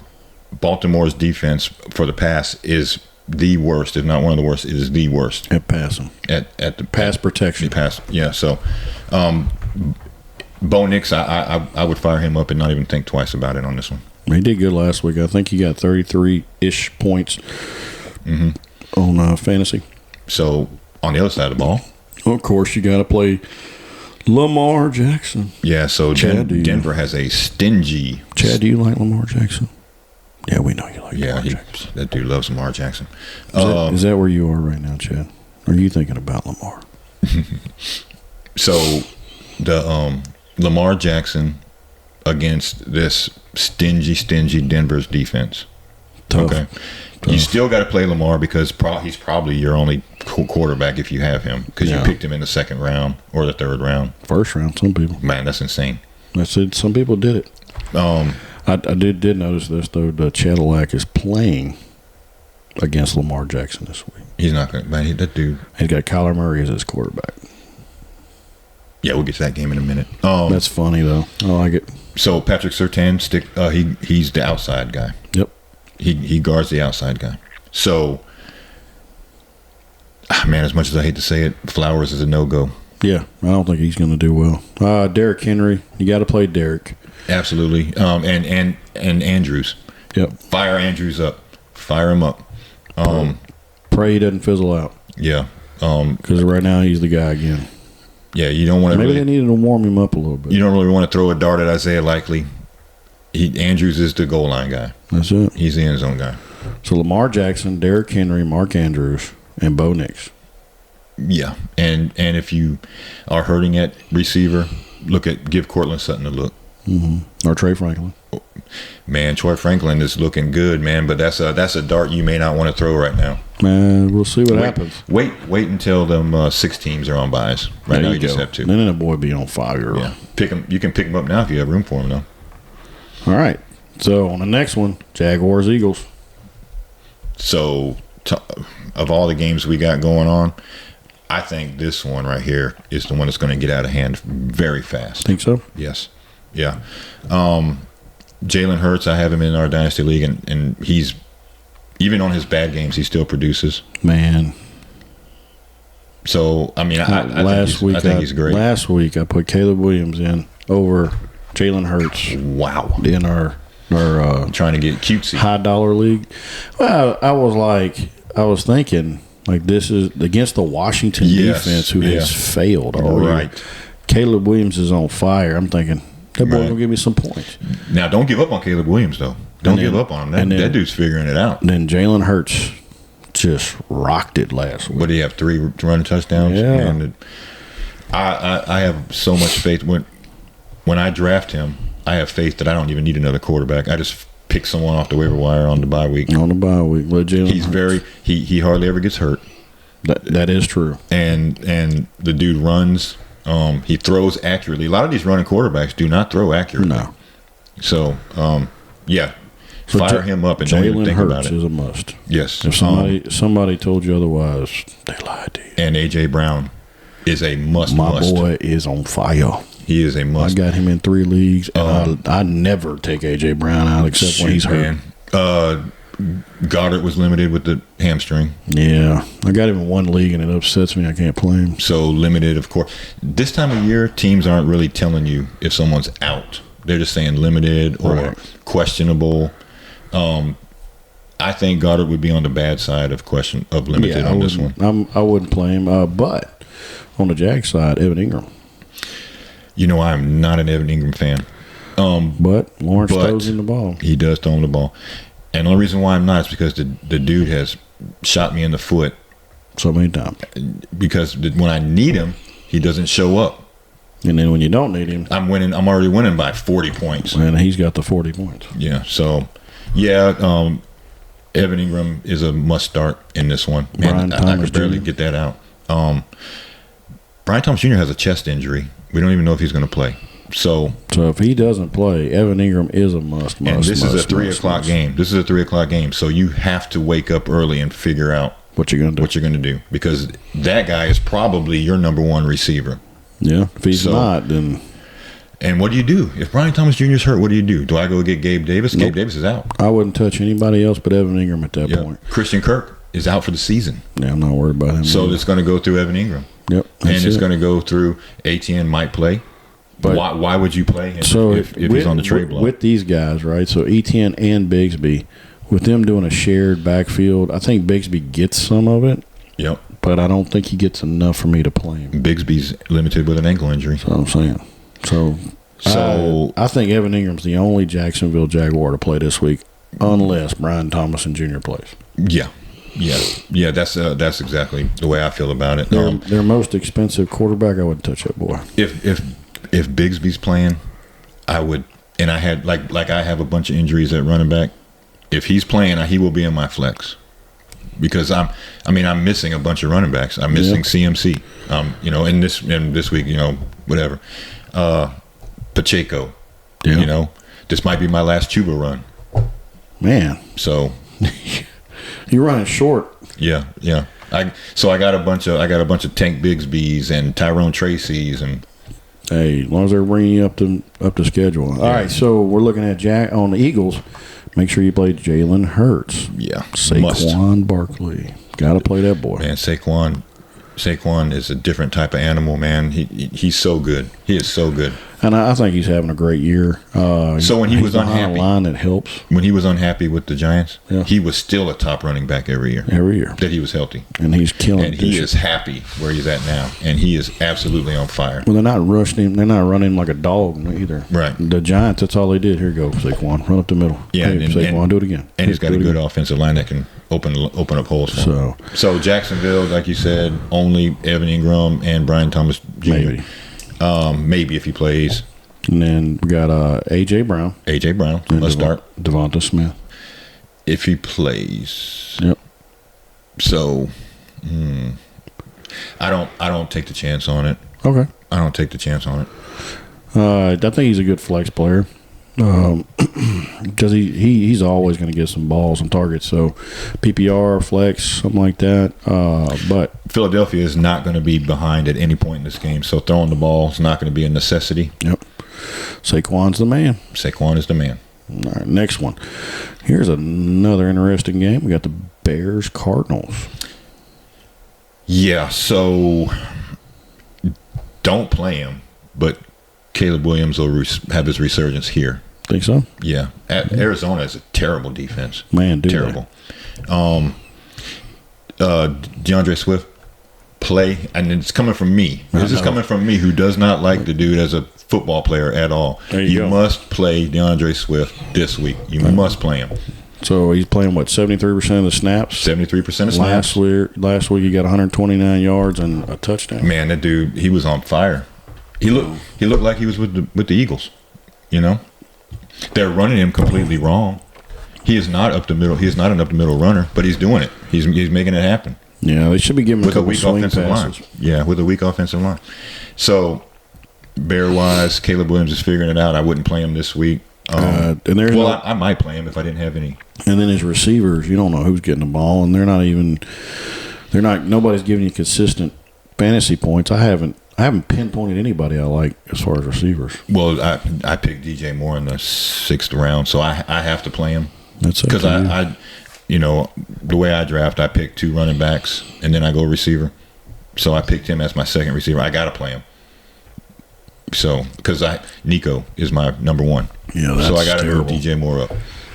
Baltimore's defense for the pass is the worst, if not one of the worst. It is the worst At passing, at the pass protection. pass. Yeah. So, Bo Nix, I would fire him up and not even think twice about it on this one. He did good last week. I think he got 33-ish points on fantasy. So on the other side of the ball, Of course, you got to play Lamar Jackson. yeah. So Chad, do you- Denver has a stingy. Chad, do you like Lamar Jackson? Yeah, we know you like Yeah, Lamar Jackson. that dude loves Lamar Jackson. Is that where you are right now, Chad? Or are you thinking about Lamar? So the Lamar Jackson against this stingy Denver's defense. Tough. Okay. You still got to play Lamar because he's probably your only quarterback if you have him, because you picked him in the 2nd round or the 3rd round. First round, some people. Man, that's insane. That's it. Some people did it. I did notice this, though. The Cadillac is playing against Lamar Jackson this week. He's not going to, man, that dude. He's got Kyler Murray as his quarterback. Yeah, we'll get to that game in a minute. That's funny, though. I like it. So Patrick Surtain, he's the outside guy. Yep. He guards the outside guy. So, man, as much as I hate to say it, Flowers is a no-go. Yeah, I don't think he's going to do well. Derrick Henry, you got to play Derrick. Absolutely. And Andrews. Yep. Fire Andrews up. Fire him up. Pray he doesn't fizzle out, Yeah. because right now he's the guy again. Yeah, you don't want to Maybe really, they needed to warm him up a little bit. you don't really want to throw a dart at Isaiah Likely. Andrews is the goal line guy. That's it. He's the end zone guy. So Lamar Jackson, Derrick Henry, Mark Andrews, and Bo Nix. Yeah. And if you are hurting at receiver, give Cortland Sutton a look. Or Trey Franklin. Man, Troy Franklin is looking good, man, but that's a dart you may not want to throw right now. Man, we'll see what happens. Wait until them 6 teams are on buys. Right now you just have 2. Then the boy be on fire. Yeah. You can pick him up now if you have room for him, though. All right. So on the next one, Jaguars Eagles. So of all the games we got going on, I think this one right here is the one that's going to get out of hand very fast. Think so? Yes. Yeah. Jalen Hurts, I have him in our Dynasty League, and he's, even on his bad games, he still produces. Man. So, I mean, I think he's great. Last week, I put Caleb Williams in over Jalen Hurts Wow. in our Trying to get cutesy. high dollar league. Well, I was thinking, like, this is against the Washington defense who has failed all year. Right. Caleb Williams is on fire. I'm thinking, that boy will give me some points. Now, don't give up on Caleb Williams, though. Don't give up on him. That dude's figuring it out. Then Jalen Hurts just rocked it last week. What do you have, 3 running touchdowns? Yeah. Man, I have so much faith. When I draft him, I have faith that I don't even need another quarterback. I just pick someone off the waiver wire on the bye week. On the bye week. Well, He's he hardly ever gets hurt. That is true. And the dude runs. He throws accurately. A lot of these running quarterbacks do not throw accurately. No. So, yeah. So Fire him up and don't even Jalen think Hurts about it. is a must. Yes. If somebody told you otherwise, they lied to you. And A.J. Brown is a must. My boy is on fire. He is a I must. got him in 3 leagues, and I never take A.J. Brown out except when he's hurt. Man. Goddard was limited with the hamstring. Yeah, I got him in one league, and it upsets me. I can't play him. So limited, of course. This time of year, teams aren't really telling you if someone's out. They're just saying limited or questionable. I think Goddard would be on the bad side of limited on this one. I wouldn't play him. But on the Jag side, Evan Ingram. I'm not an Evan Ingram fan. But Lawrence throws him the ball. He does throw him the ball. And the only reason why I'm not is because the dude has shot me in the foot so many times. Because when I need him, he doesn't show up. And then when you don't need him, I'm already winning by 40 points. And he's got the 40 points. Yeah. So, Evan Ingram is a must start in this one. Man, I could barely get that out. Brian Thomas Jr. has a chest injury. We don't even know if he's going to play. So if he doesn't play, Evan Ingram is a must. And this is a 3 o'clock game. This is a 3 o'clock game. So you have to wake up early and figure out what you're going to do. Because that guy is probably your number one receiver. Yeah. If he's not, then. And what do you do? If Brian Thomas Jr. is hurt, what do you do? Do I go get Gabe Davis? Nope. Gabe Davis is out. I wouldn't touch anybody else but Evan Ingram at that point. Christian Kirk is out for the season. Yeah, I'm not worried about him. So it's going to go through Evan Ingram. Yep. And it's going to go through ATN might play. But why would you play him if he's on the trade block? With these guys, right? So ETN and Bigsby, with them doing a shared backfield, I think Bigsby gets some of it. Yep. But I don't think he gets enough for me to play him. Bigsby's limited with an ankle injury. That's what I'm saying. So I think Evan Ingram's the only Jacksonville Jaguar to play this week, unless Brian Thomason Jr. plays. Yeah. That's exactly the way I feel about it. Their most expensive quarterback, I wouldn't touch that boy. If Bigsby's playing, I would, and I had like I have a bunch of injuries at running back. If he's playing, he will be in my flex because I'm missing a bunch of running backs. I'm missing CMC. In this week, whatever. Pacheco. Yeah. This might be my last Chuba run. Man. So you're running short. Yeah. I got a bunch of Tank Bigsby's and Tyrone Tracy's and. Hey, as long as they're bringing you up to schedule. All right, so we're looking at Jack on the Eagles. Make sure you play Jalen Hurts. Yeah, Saquon Barkley. Got to play that boy. Man, Saquon is a different type of animal, man. He's so good. He is so good. And I think he's having a great year. So when he was unhappy, line that helps. When he was unhappy with the Giants, he was still a top running back every year. That he was healthy, and he's killing. And he is happy where he's at now, and he is absolutely on fire. Well, they're not rushing him. They're not running him like a dog either. Right. The Giants. That's all they did. Here you go, Saquon. Run up the middle. Yeah, hey, Saquon, do it again. And he's got a good offensive line that can open up holes for him. So Jacksonville, like you said, only Evan Ingram and Brian Thomas Jr. Maybe if he plays. And then we got A.J. Brown. A.J. Brown must start. Devonta Smith. If he plays. Yep. So, I don't take the chance on it. Okay. I don't take the chance on it. I think he's a good flex player. Because he's always going to get some balls and targets. So PPR, flex, something like that. But Philadelphia is not going to be behind at any point in this game. So throwing the ball is not going to be a necessity. Yep. Saquon's the man. Saquon is the man. All right, next one. Here's another interesting game. We got the Bears-Cardinals. Yeah, so don't play him, but Caleb Williams will have his resurgence here. Think so? Yeah. Arizona is a terrible defense. Man, dude. Terrible. DeAndre Swift, play, and it's coming from me. This is coming from me, who does not like the dude as a football player at all. You must play DeAndre Swift this week. You must play him. So he's playing, 73% of the snaps? 73% of snaps. Last week he got 129 yards and a touchdown. Man, that dude, he was on fire. He looked like he was with the Eagles. They're running him completely wrong. He is not up the middle. He is not an up the middle runner, but he's doing it. He's making it happen. Yeah, they should be giving him with a weak offensive line. Yeah, with a weak offensive line. So, bear wise, Caleb Williams is figuring it out. I wouldn't play him this week. I might play him if I didn't have any. And then his receivers, you don't know who's getting the ball, and nobody's giving you consistent fantasy points. I haven't pinpointed anybody I like as far as receivers. Well, I picked DJ Moore in the 6th round, so I have to play him. That's because the way I draft, I pick 2 running backs and then I go receiver. So I picked him as my second receiver. I got to play him. So, because Nico is my number 1. Yeah, that's so I got to move terrible. DJ Moore up,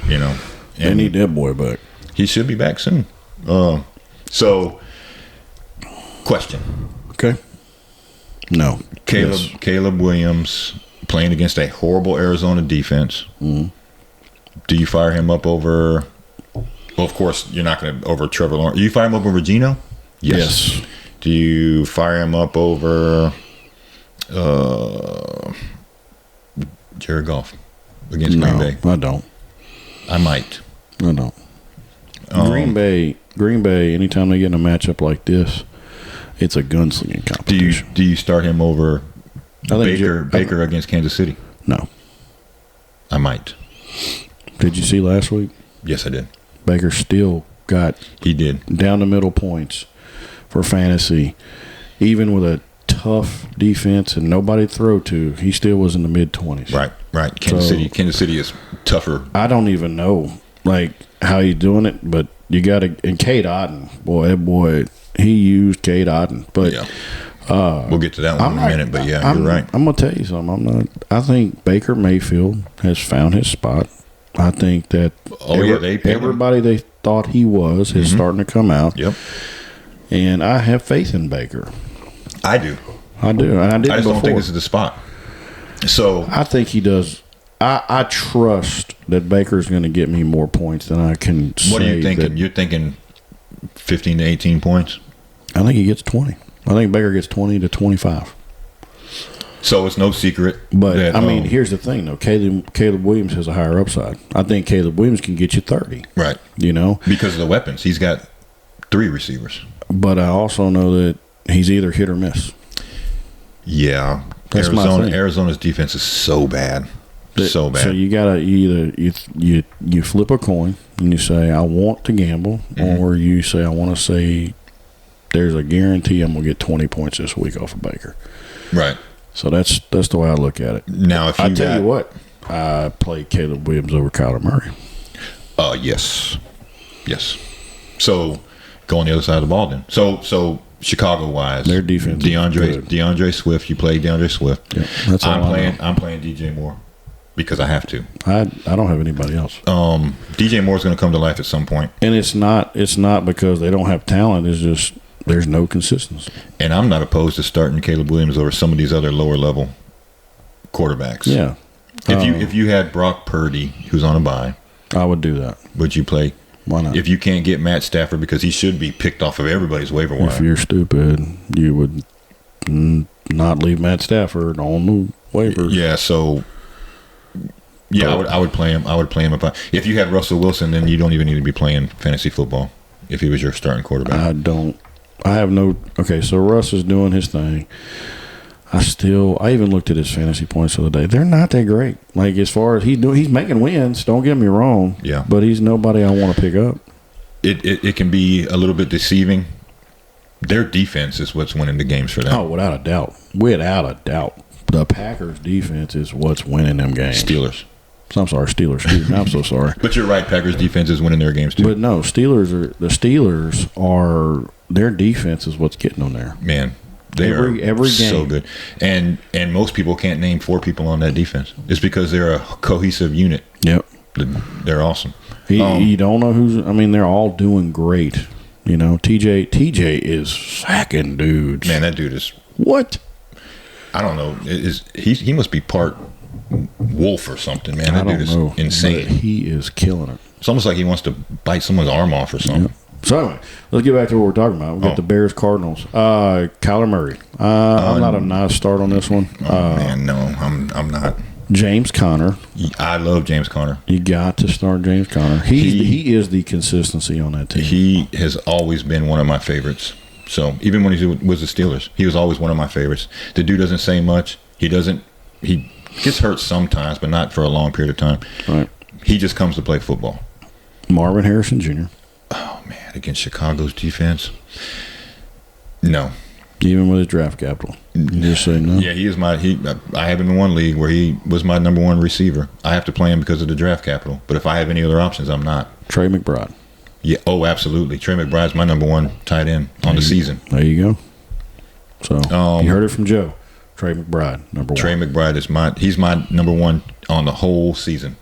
And They need that boy back. he should be back soon. So, question. Okay. No. Caleb Williams playing against a horrible Arizona defense. Mm-hmm. Do you fire him up over? Well, of course, you're not going to over Trevor Lawrence. Do you fire him up over Geno? Yes. Do you fire him up over Jared Goff against Green Bay? I don't. I might. I don't. Green Bay. Anytime they get in a matchup like this, it's a gunslinging competition. Do you start him over I think Baker against Kansas City? No. I might. Did you see last week? Yes, I did. Baker still got He did. down the middle points for fantasy, even with a tough defense and nobody to throw to. He still was in the mid-20s. Right. Kansas City is tougher. I don't even know how he's doing it, but you got to. And Cade Otton, he used Cade Otton, but. Yeah. We'll get to that one in a minute, but yeah, you're right. I'm gonna tell you something. I think Baker Mayfield has found his spot. I think that everybody they thought he was is starting to come out. Yep. And I have faith in Baker. I do. And I did. I just don't think this is the spot. So I think he does. I trust that Baker's going to get me more points than I can. What are you thinking? You're thinking 15 to 18 points. I think he gets 20. I think Baker gets 20 to 25. So it's no secret. But, that, here's the thing, though. Caleb Williams has a higher upside. I think Caleb Williams can get you 30. Right. Because of the weapons. He's got 3 receivers. But I also know that he's either hit or miss. Yeah. That's my thing. Arizona's defense is so bad. So bad. So you got to either you flip a coin and you say, I want to gamble, or you say, I want to say there's a guarantee I'm going to get 20 points this week off of Baker. Right. So that's the way I look at it. Now, if I tell you what, I play Caleb Williams over Kyler Murray. Yes. So go on the other side of the ball then. So Chicago wise, their defense. DeAndre Swift. You play DeAndre Swift. Yeah, that's all I'm playing DJ Moore because I have to. I don't have anybody else. DJ Moore's going to come to life at some point, and it's not because they don't have talent. It's just there's no consistency. And I'm not opposed to starting Caleb Williams over some of these other lower level quarterbacks. Yeah. If you had Brock Purdy, who's on a bye, I would do that. Would you play? Why not? If you can't get Matt Stafford, because he should be picked off of everybody's waiver wire. If you're stupid, you would not leave Matt Stafford on the waivers. Yeah. So. Yeah, I would play him. If you had Russell Wilson, then you don't even need to be playing fantasy football. If he was your starting quarterback, Okay, so Russ is doing his thing. I even looked at his fantasy points the other day. They're not that great. As far as he's making wins. Don't get me wrong. Yeah, but he's nobody I want to pick up. It can be a little bit deceiving. Their defense is what's winning the games for them. Oh, without a doubt. The Packers' defense is what's winning them games. Steelers. I'm sorry, Steelers. Excuse me. I'm so sorry. But you're right. Packers' defense is winning their games too. But no, Steelers are their defense is what's getting them there. Man, they are every game so good. And most people can't name 4 people on that defense. It's because they're a cohesive unit. Yep, they're awesome. You don't know who's. They're all doing great. TJ is sacking dudes. Man, that dude is what? I don't know. He must be part wolf or something, man. That dude is insane. He is killing it. It's almost like he wants to bite someone's arm off or something. Yep. So anyway, let's get back to what we're talking about. We got the Bears Cardinals. Kyler Murray. I'm not a nice start on this one. Man, no, I'm not. James Conner. I love James Conner. You got to start James Conner. He is the consistency on that team. He has always been one of my favorites. So even when he was the Steelers, he was always one of my favorites. The dude doesn't say much. He gets hurt sometimes, but not for a long period of time. Right. He just comes to play football. Marvin Harrison Jr. Oh, man, against Chicago's defense? No. Even with his draft capital? You just say no? Yeah, I have him in one league where he was my number 1 receiver. I have to play him because of the draft capital. But if I have any other options, I'm not. Trey McBride. Yeah. Oh, absolutely. Trey McBride's my number one tight end on the season. There you go. So you heard it from Joe. Trey McBride, number one. Trey McBride is he's my number one on the whole season.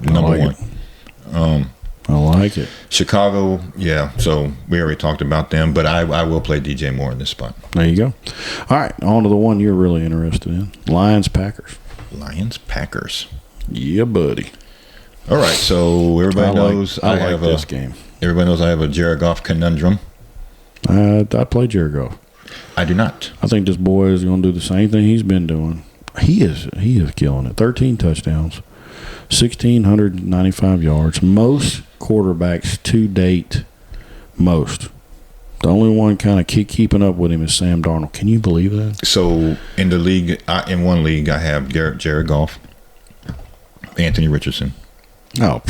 Number one. I like it. Chicago, yeah. So we already talked about them, but I will play DJ Moore in this spot. There you go. All right, on to the one you're really interested in. Lions-Packers. Lions-Packers. Yeah, buddy. All right, so everybody knows I have this game. Everybody knows I have a Jared Goff conundrum. I play Jared Goff. I do not. I think this boy is going to do the same thing he's been doing. He is killing it. 13 touchdowns, 1,695 yards. Most quarterbacks to date, most. The only one kind of keeping up with him is Sam Darnold. Can you believe that? So in the league, in one league, I have Jared Goff, Anthony Richardson. Oh,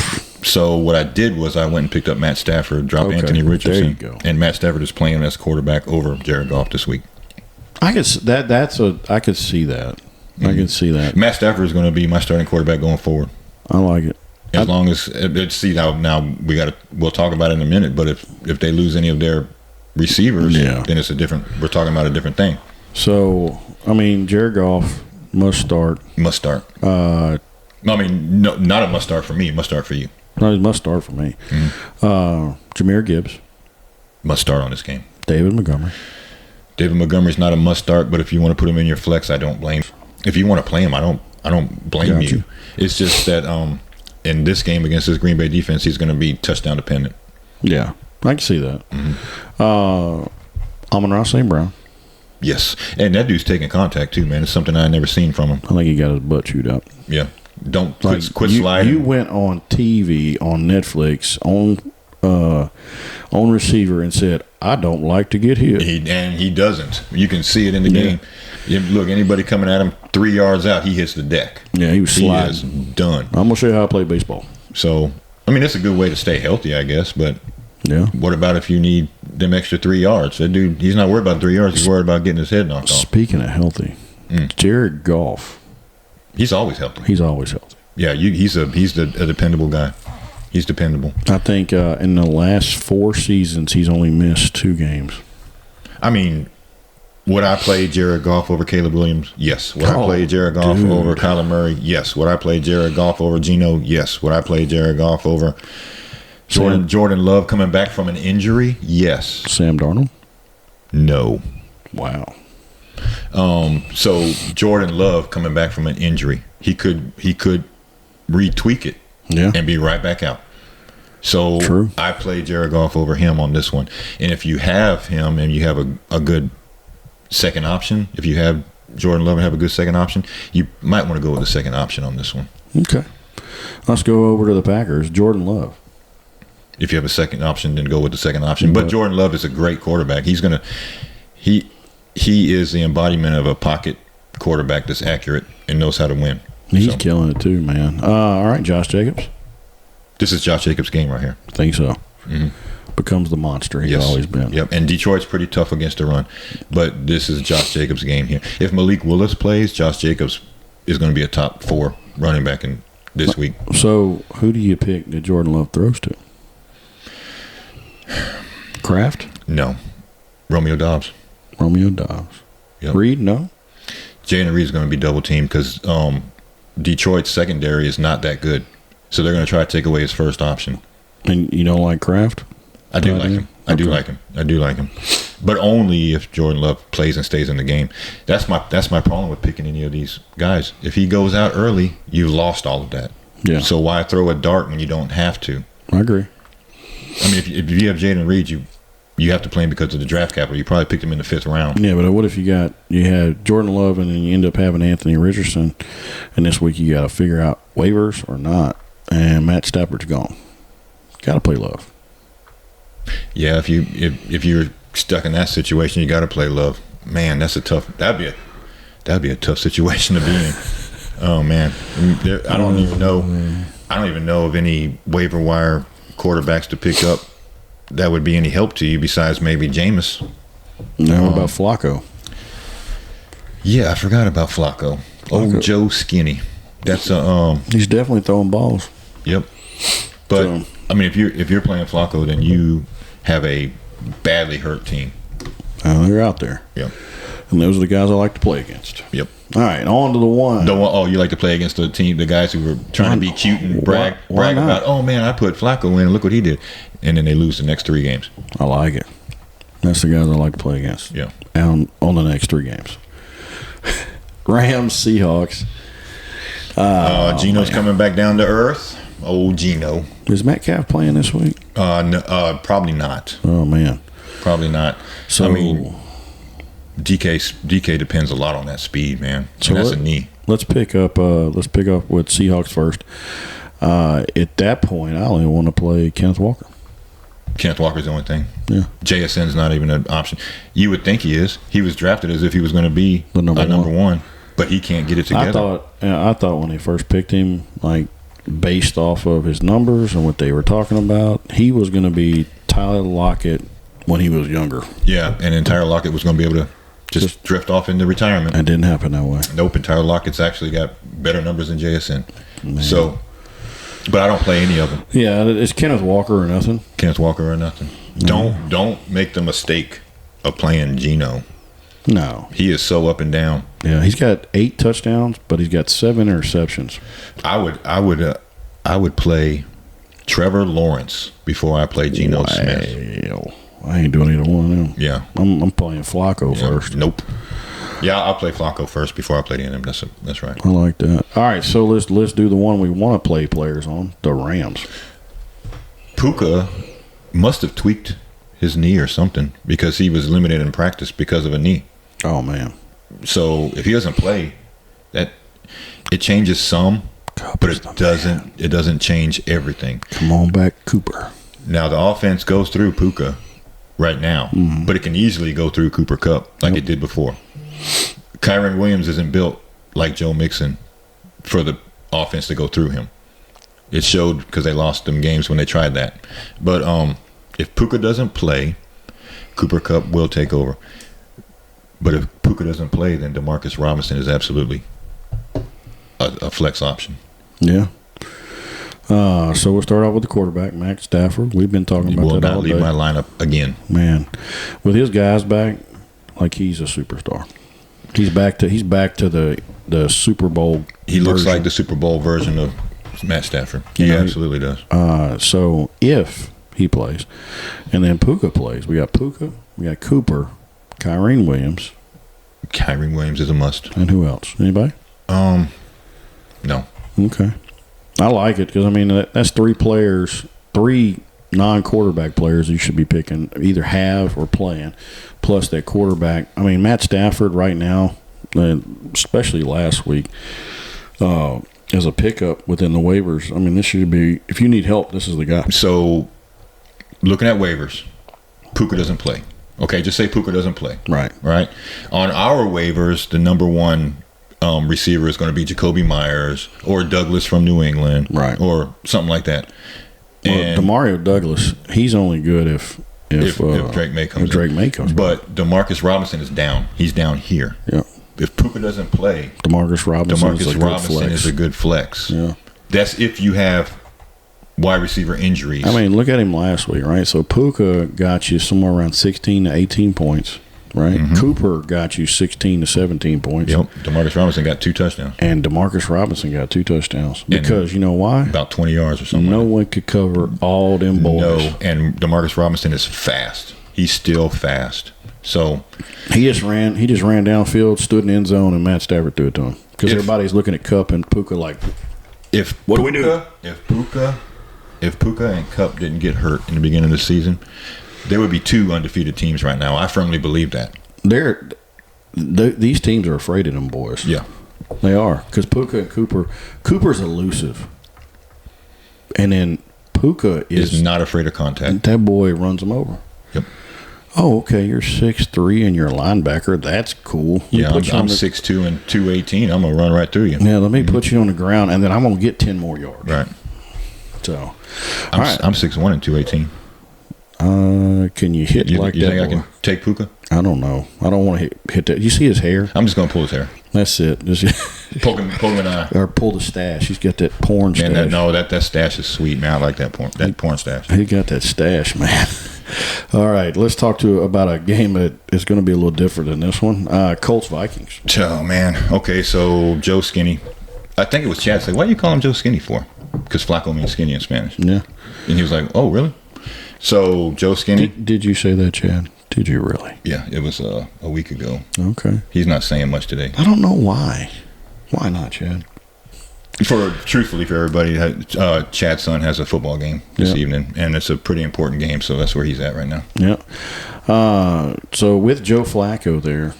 so what I did was I went and picked up Matt Stafford, dropped Anthony Richardson, there you go. And Matt Stafford is playing as quarterback over Jared Goff this week. I could see that. I could see that. I can see that. Matt Stafford is going to be my starting quarterback going forward. I like it. As long as see now we'll talk about it in a minute. But if they lose any of their receivers, then it's we're talking about a different thing. So I mean, Jared Goff must start. Must start. No, I mean, no, not a must start for me. Must start for you. No, it must start for me. Jahmyr Gibbs. Must start on this game. David Montgomery. David Montgomery's not a must start, but if you want to put him in your flex, I don't blame. If you want to play him, I don't blame you. It's just that in this game against this Green Bay defense, he's going to be touchdown dependent. Yeah, I can see that. Amon-Ra St. Brown. Yes, and that dude's taking contact too, man. It's something I never seen from him. I think he got his butt chewed up. Yeah, don't quit sliding. You went on TV on Netflix on receiver and said, "I don't like to get hit." He doesn't. You can see it in the game. Look, anybody coming at him 3 yards out, he hits the deck. Yeah, he was sliding. He is done. I'm gonna show you how I play baseball. So, I mean, it's a good way to stay healthy, I guess. But what about if you need them extra 3 yards? That dude, he's not worried about 3 yards. He's worried about getting his head knocked off. Speaking of healthy, Jared Goff. He's always healthy. He's always healthy. Yeah, he's a dependable guy. He's dependable. I think in the last 4 seasons, he's only missed 2 games. I mean, would I play Jared Goff over Caleb Williams? Yes. Would I play Jared Goff over Kyler Murray? Yes. Would I play Jared Goff over Geno? Yes. Would I play Jared Goff over Jordan Love coming back from an injury? Yes. Sam Darnold? No. Wow. So Jordan Love coming back from an injury, he could retweak it and be right back out. So True. I play Jared Goff over him on this one. And if you have him and you have a good second option, if you have Jordan Love and have a good second option, you might want to go with the second option on this one. Okay. Let's go over to the Packers. Jordan Love. If you have a second option, then go with the second option. But Jordan Love is a great quarterback. He is the embodiment of a pocket quarterback that's accurate and knows how to win. He's killing it too, man. All right, Josh Jacobs. This is Josh Jacobs' game right here. I think so. Becomes the monster he's always been. Yep, and Detroit's pretty tough against the run. But this is Josh Jacobs' game here. If Malik Willis plays, Josh Jacobs is going to be a top 4 running back in this week. So who do you pick that Jordan Love throws to? Kraft? No. Romeo Doubs. Yep. Reed? No. Jalen Reed's going to be double teamed because Detroit's secondary is not that good. So they're going to try to take away his first option. And you don't like Kraft? I do like him. I do like him. But only if Jordan Love plays and stays in the game. That's my problem with picking any of these guys. If he goes out early, you've lost all of that. Yeah. So why throw a dart when you don't have to? I agree. I mean, if you have Jalen Reed, you have to play him because of the draft capital. You probably picked him in the 5th round. Yeah, but what if you had Jordan Love and then you end up having Anthony Richardson, and this week you got to figure out waivers or not, and Matt Stafford's gone. Got to play Love. Yeah, if you're stuck in that situation, you got to play Love. Man, that'd be a tough situation to be in. Oh man, I don't even know of any waiver wire quarterbacks to pick up that would be any help to you besides maybe Jameis. No, what about Flacco? Yeah, I forgot about Flacco. Oh, Joe Skinny. That's he's definitely throwing balls. Yep. But I mean, if you're playing Flacco, then you have a badly hurt team. They're out there. Yep. And those are the guys I like to play against. Yep. All right, on to the one. You like to play against the team, the guys who were trying to be cute and brag Why not? about, oh man, I put Flacco in, and look what he did, and then they lose the next 3 games. I like it. That's the guys I like to play against. Yeah. And on the next 3 games. Rams, Seahawks. Geno's coming back down to earth. Oh, Geno. Is Metcalf playing this week? No, probably not. Oh man. Probably not. So I mean, DK depends a lot on that speed, man. So and that's a knee. Let's pick up with Seahawks first. At that point, I only want to play Kenneth Walker. Kenneth Walker's the only thing. Yeah. JSN's not even an option. You would think he is. He was drafted as if he was going to be the number one, but he can't get it together. I thought when they first picked him, like based off of his numbers and what they were talking about, he was going to be Tyler Lockett when he was younger. Yeah, and then Tyler Lockett was going to be able to just drift off into retirement. It didn't happen that way. Nope, and Tyler Lockett's actually got better numbers than JSN. Man. So, but I don't play any of them. Yeah, it's Kenneth Walker or nothing. Kenneth Walker or nothing. Don't make the mistake of playing Geno. No. He is so up and down. Yeah, he's got 8 touchdowns, but he's got 7 interceptions. I would play Trevor Lawrence before I play Geno Smith. I ain't doing either one of them. Yeah. I'm playing Flacco first. Nope. Yeah, I'll play Flacco first before I play any of them. That's right. I like that. All right, so let's do the one we want to play players on, the Rams. Puka must have tweaked his knee or something because he was limited in practice because of a knee. Oh man. So if he doesn't play, that it changes some, but it doesn't change everything. Come on back, Cooper. Now the offense goes through Puka right now, but it can easily go through Cooper Kupp like it did before. Kyron Williams isn't built like Joe Mixon for the offense to go through him. It showed because they lost them games when they tried that. But if Puka doesn't play, Cooper Kupp will take over. But if Puka doesn't play, then Demarcus Robinson is absolutely a flex option. Yeah. So we'll start off with the quarterback, Matt Stafford. We've been talking about that all day. Will not leave my lineup again. Man, with his guys back, like he's a superstar. He's back to the Super Bowl. He looks like the Super Bowl version of Matt Stafford. He absolutely does. So if he plays, and then Puka plays, we got Puka, we got Cooper, Kyron Williams. Kyron Williams is a must. And who else? Anybody? No. Okay. I like it because, I mean, that's 3 players, 3 non-quarterback players you should be picking, either have or playing, plus that quarterback. I mean, Matt Stafford right now, especially last week, as a pickup within the waivers. I mean, this should be, if you need help, this is the guy. So, looking at waivers, Puka doesn't play. Okay, just say Puka doesn't play. Right. Right? On our waivers, the number 1 receiver is going to be Jacoby Myers or Douglas from New England, right, or something like that. Well, and Demario Douglas, he's only good if Drake May comes. But Demarcus Robinson is down. He's down here. Yeah. If Puka doesn't play, Demarcus Robinson is a good flex. Yeah. That's if you have wide receiver injuries. I mean, look at him last week, right? So Puka got you somewhere around 16 to 18 points. Right, Cooper got you 16 to 17 points. Yep, Demarcus Robinson got 2 touchdowns, and Demarcus Robinson got 2 touchdowns because you know why? About 20 yards or something. No one could cover all them boys. No, and Demarcus Robinson is fast. He's still fast. So he just ran downfield, stood in the end zone, and Matt Stafford threw it to him because everybody's looking at Kupp and Puka like, what do we do? If Puka and Kupp didn't get hurt in the beginning of the season, there would be 2 undefeated teams right now. I firmly believe that. These teams are afraid of them boys. Yeah. They are. Because Puka and Cooper's elusive. And then Puka is not afraid of contact. That boy runs them over. Yep. Oh, okay, you're 6'3" and you're a linebacker. That's cool. Yeah, I'm 6'2" and 218. I'm going to run right through you. Yeah, let me put you on the ground, and then I'm going to get 10 more yards. Right. So, I'm 6'1" and 218. Can you hit like you that? think I boy? can take Puka? I don't know. I don't want to hit that. You see his hair? I'm just gonna pull his hair. That's it. Just Poke him in the eye. or pull the stash. He's got that porn stash. Man, that stash is sweet, man. I like that porn stash. He got that stash, man. All right, let's talk about a game that is going to be a little different than this one. Colts Vikings. Oh man. Okay, so Joe Skinny. I think it was Chad said, "Why do you call him Joe Skinny for?" Because Flacco means skinny in Spanish. Yeah. And he was like, "Oh, really?" So Joe Skinny. Did you say that, Chad? Did you really? Yeah, it was a week ago. Okay. He's not saying much today. I don't know why. Why not, Chad? Truthfully for everybody, Chad's son has a football game this evening, and it's a pretty important game, so that's where he's at right now. Yeah. So with Joe Flacco there,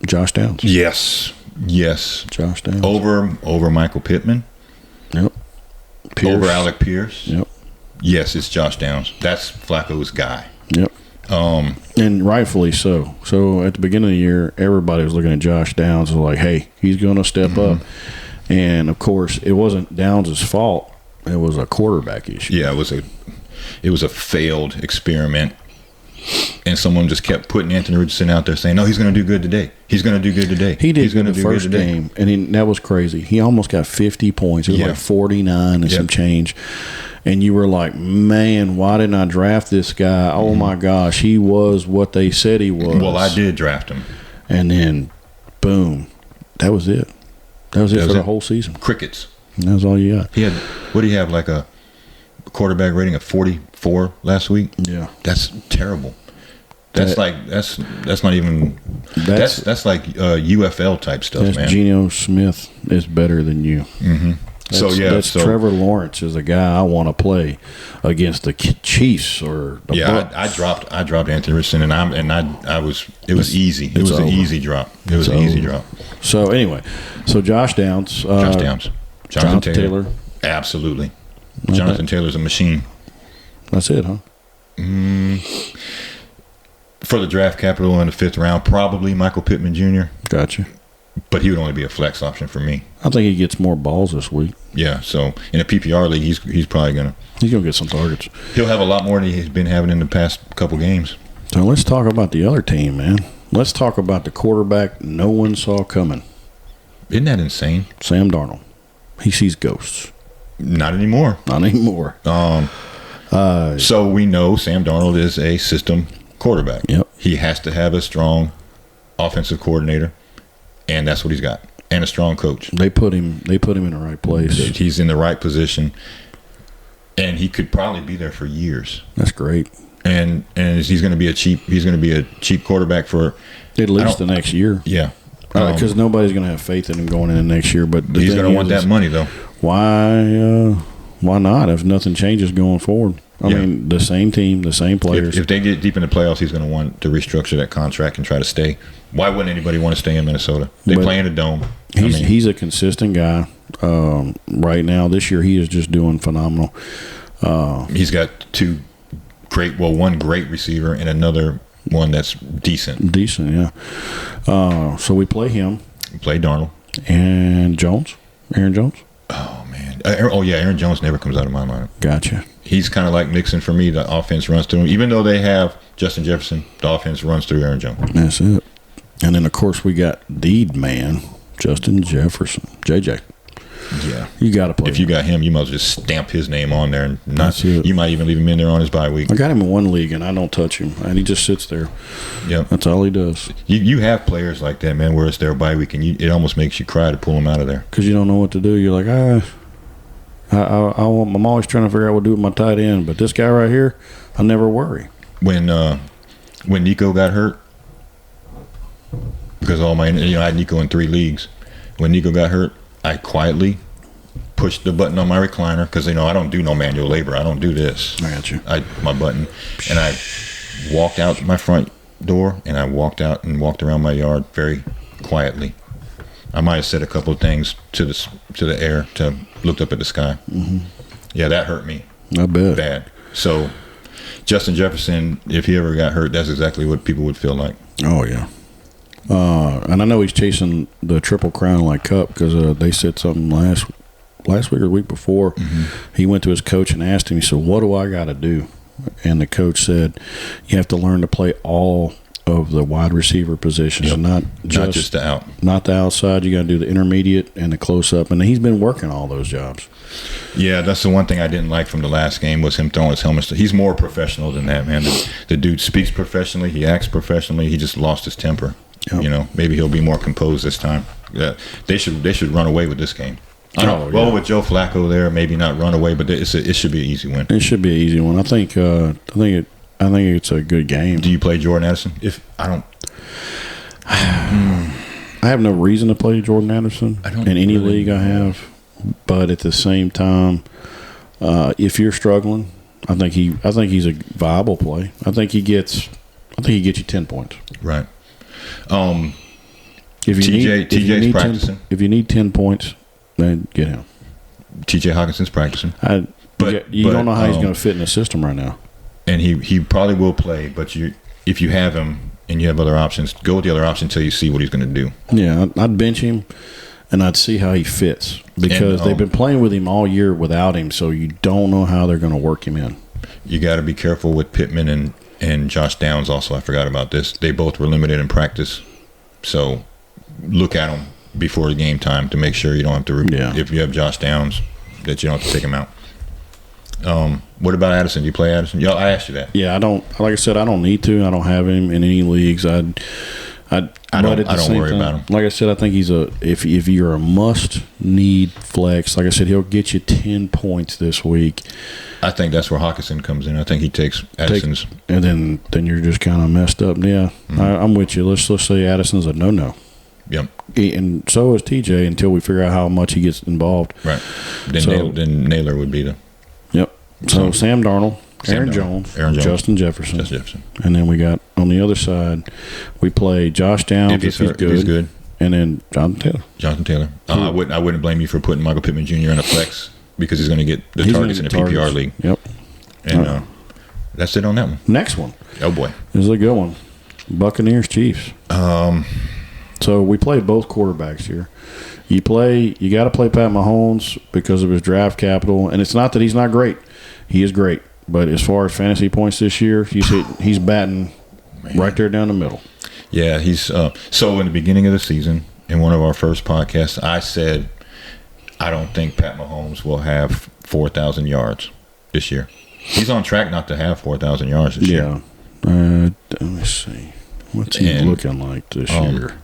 Josh Downs. Yes. Josh Downs. Over Michael Pittman. Yep. Pierce. Over Alec Pierce. Yep. Yes, it's Josh Downs. That's Flacco's guy. Yep. And rightfully so. So at the beginning of the year, everybody was looking at Josh Downs and like, hey, he's going to step up. And of course, it wasn't Downs' fault. It was a quarterback issue. Yeah, it was a failed experiment. And someone just kept putting Anthony Richardson out there saying, no, he's going to do good today. He's going to do good today. He did he's in the first game, and that was crazy. He almost got 50 points. It was like 49 and some change. And you were like, man, why didn't I draft this guy? Oh, my gosh, he was what they said he was. Well, I did draft him. And then, boom, that was it. That was it for the whole season. Crickets. And that was all you got. He had, what do you have, like a quarterback rating of 44 last week? Yeah. That's terrible. That's not even that's like UFL type stuff, man. Geno Smith is better than you. Mm-hmm. Trevor Lawrence is a guy I want to play against the Chiefs or the Bucs. I dropped Anthony Richardson it was easy. It was an easy drop. It was an easy drop. So anyway, Josh Downs. Jonathan Taylor. Absolutely. Jonathan Taylor's a machine. That's it, huh? For the draft capital in the 5th round, probably Michael Pittman Jr. Gotcha. But he would only be a flex option for me. I think he gets more balls this week. Yeah, so in a PPR league, he's probably gonna get some targets. He'll have a lot more than he's been having in the past couple games. So let's talk about the other team, man. Let's talk about the quarterback no one saw coming. Isn't that insane? Sam Darnold. He sees ghosts. Not anymore. Not anymore. So we know Sam Darnold is a system quarterback. Yep. He has to have a strong offensive coordinator, and that's what he's got, and a strong coach. They put him in the right place. He's in the right position, and he could probably be there for years. That's great. And he's going to be a cheap quarterback for at least the next year. Yeah. Because nobody's going to have faith in him going into next year. But he's going to want that money, though. Why not? If nothing changes going forward, I mean, the same team, the same players. If they get deep in the playoffs, he's going to want to restructure that contract and try to stay. Why wouldn't anybody want to stay in Minnesota? They play in a dome. He's a consistent guy. Right now, this year, he is just doing phenomenal. He's got one great receiver and another one that's decent. Decent, yeah. So we play him. We play Darnold. And Aaron Jones. Oh, man. Aaron Jones never comes out of my mind. Gotcha. He's kind of like Mixon for me. The offense runs through him. Even though they have Justin Jefferson, the offense runs through Aaron Jones. That's it. And then, of course, we got the man, Justin Jefferson, JJ. Yeah. You got to play If you got him, you might as well just stamp his name on there. And you might even leave him in there on his bye week. I got him in one league, and I don't touch him. And he just sits there. Yep. That's all he does. You have players like that, man, where it's their bye week, and it almost makes you cry to pull them out of there. Because you don't know what to do. You're like, I'm always trying to figure out what to do with my tight end. But this guy right here, I never worry. When Nico got hurt, because I had Nico in 3 leagues. When Nico got hurt, I quietly pushed the button on my recliner because I don't do no manual labor. I don't do this. I got you. My button, and I walked out my front door, and I walked out and walked around my yard very quietly. I might have said a couple of things to the air, looked up at the sky. Mm-hmm. Yeah, that hurt me. I bet. Bad. So Justin Jefferson, if he ever got hurt, that's exactly what people would feel like. Oh yeah. And I know he's chasing the Triple Crown like Cup because they said something last week or the week before. Mm-hmm. He went to his coach and asked him. He said, "What do I got to do? and the coach said you have to learn to play all of the wide receiver positions, and not just the out, not the outside. You got to do the intermediate and the close up, and he's been working all those jobs. Yeah, that's the one thing I didn't like from the last game was him throwing his helmet. He's more professional than that, man. The dude speaks professionally. He acts professionally. He just lost his temper. Yep. You know, maybe he'll be more composed this time. Yeah, they should run away with this game. Well, with Joe Flacco there, maybe not run away, but it should be an easy win. It should be an easy one. I think it's a good game. Do you play Jordan Addison? If I don't, I have no reason to play Jordan Addison in any league I have. But at the same time, if you're struggling, I think he's a viable play. I think he gets you 10 points. Right. TJ's practicing. If you need 10 points, then get him. TJ Hawkinson's practicing. But you don't know how he's going to fit in the system right now. And he probably will play, but if you have him and you have other options, go with the other option until you see what he's going to do. Yeah, I'd bench him. And I'd see how he fits because they've been playing with him all year without him, so you don't know how they're going to work him in. You got to be careful with Pittman and Josh Downs also. I forgot about this. They both were limited in practice, so look at them before the game time to make sure you don't have to if you have Josh Downs, that you don't have to take him out. What about Addison? Do you play Addison? Yeah, I asked you that. Yeah, I don't. Like I said, I don't need to. I don't have him in any leagues. I don't worry about him. Like I said, I think he's if you're a must need flex, like I said, he'll get you 10 points this week. I think that's where Hawkinson comes in. I think he takes Addison's, and then you're just kind of messed up. Yeah, I'm with you. Let's say Addison's a no. Yep. And so is TJ until we figure out how much he gets involved. Right. Then Naylor would be the. Yep. So Sam Darnold. Aaron Jones, Justin Jefferson. And then we got on the other side, we play Josh Downs if he's good, and then Jonathan Taylor. I wouldn't blame you for putting Michael Pittman Jr. in a flex because he's going to get the targets in a PPR league. Yep. And that's it on that one. Next one. Oh boy, this is a good one. Buccaneers Chiefs. So we play both quarterbacks here. You got to play Pat Mahomes because of his draft capital, and it's not that he's not great. He is great. But as far as fantasy points this year, he's batting right there down the middle. Yeah, he's so in the beginning of the season, in one of our first podcasts, I said I don't think Pat Mahomes will have 4,000 yards this year. He's on track not to have 4,000 yards this year. Yeah. Let me see. What's he looking like this year?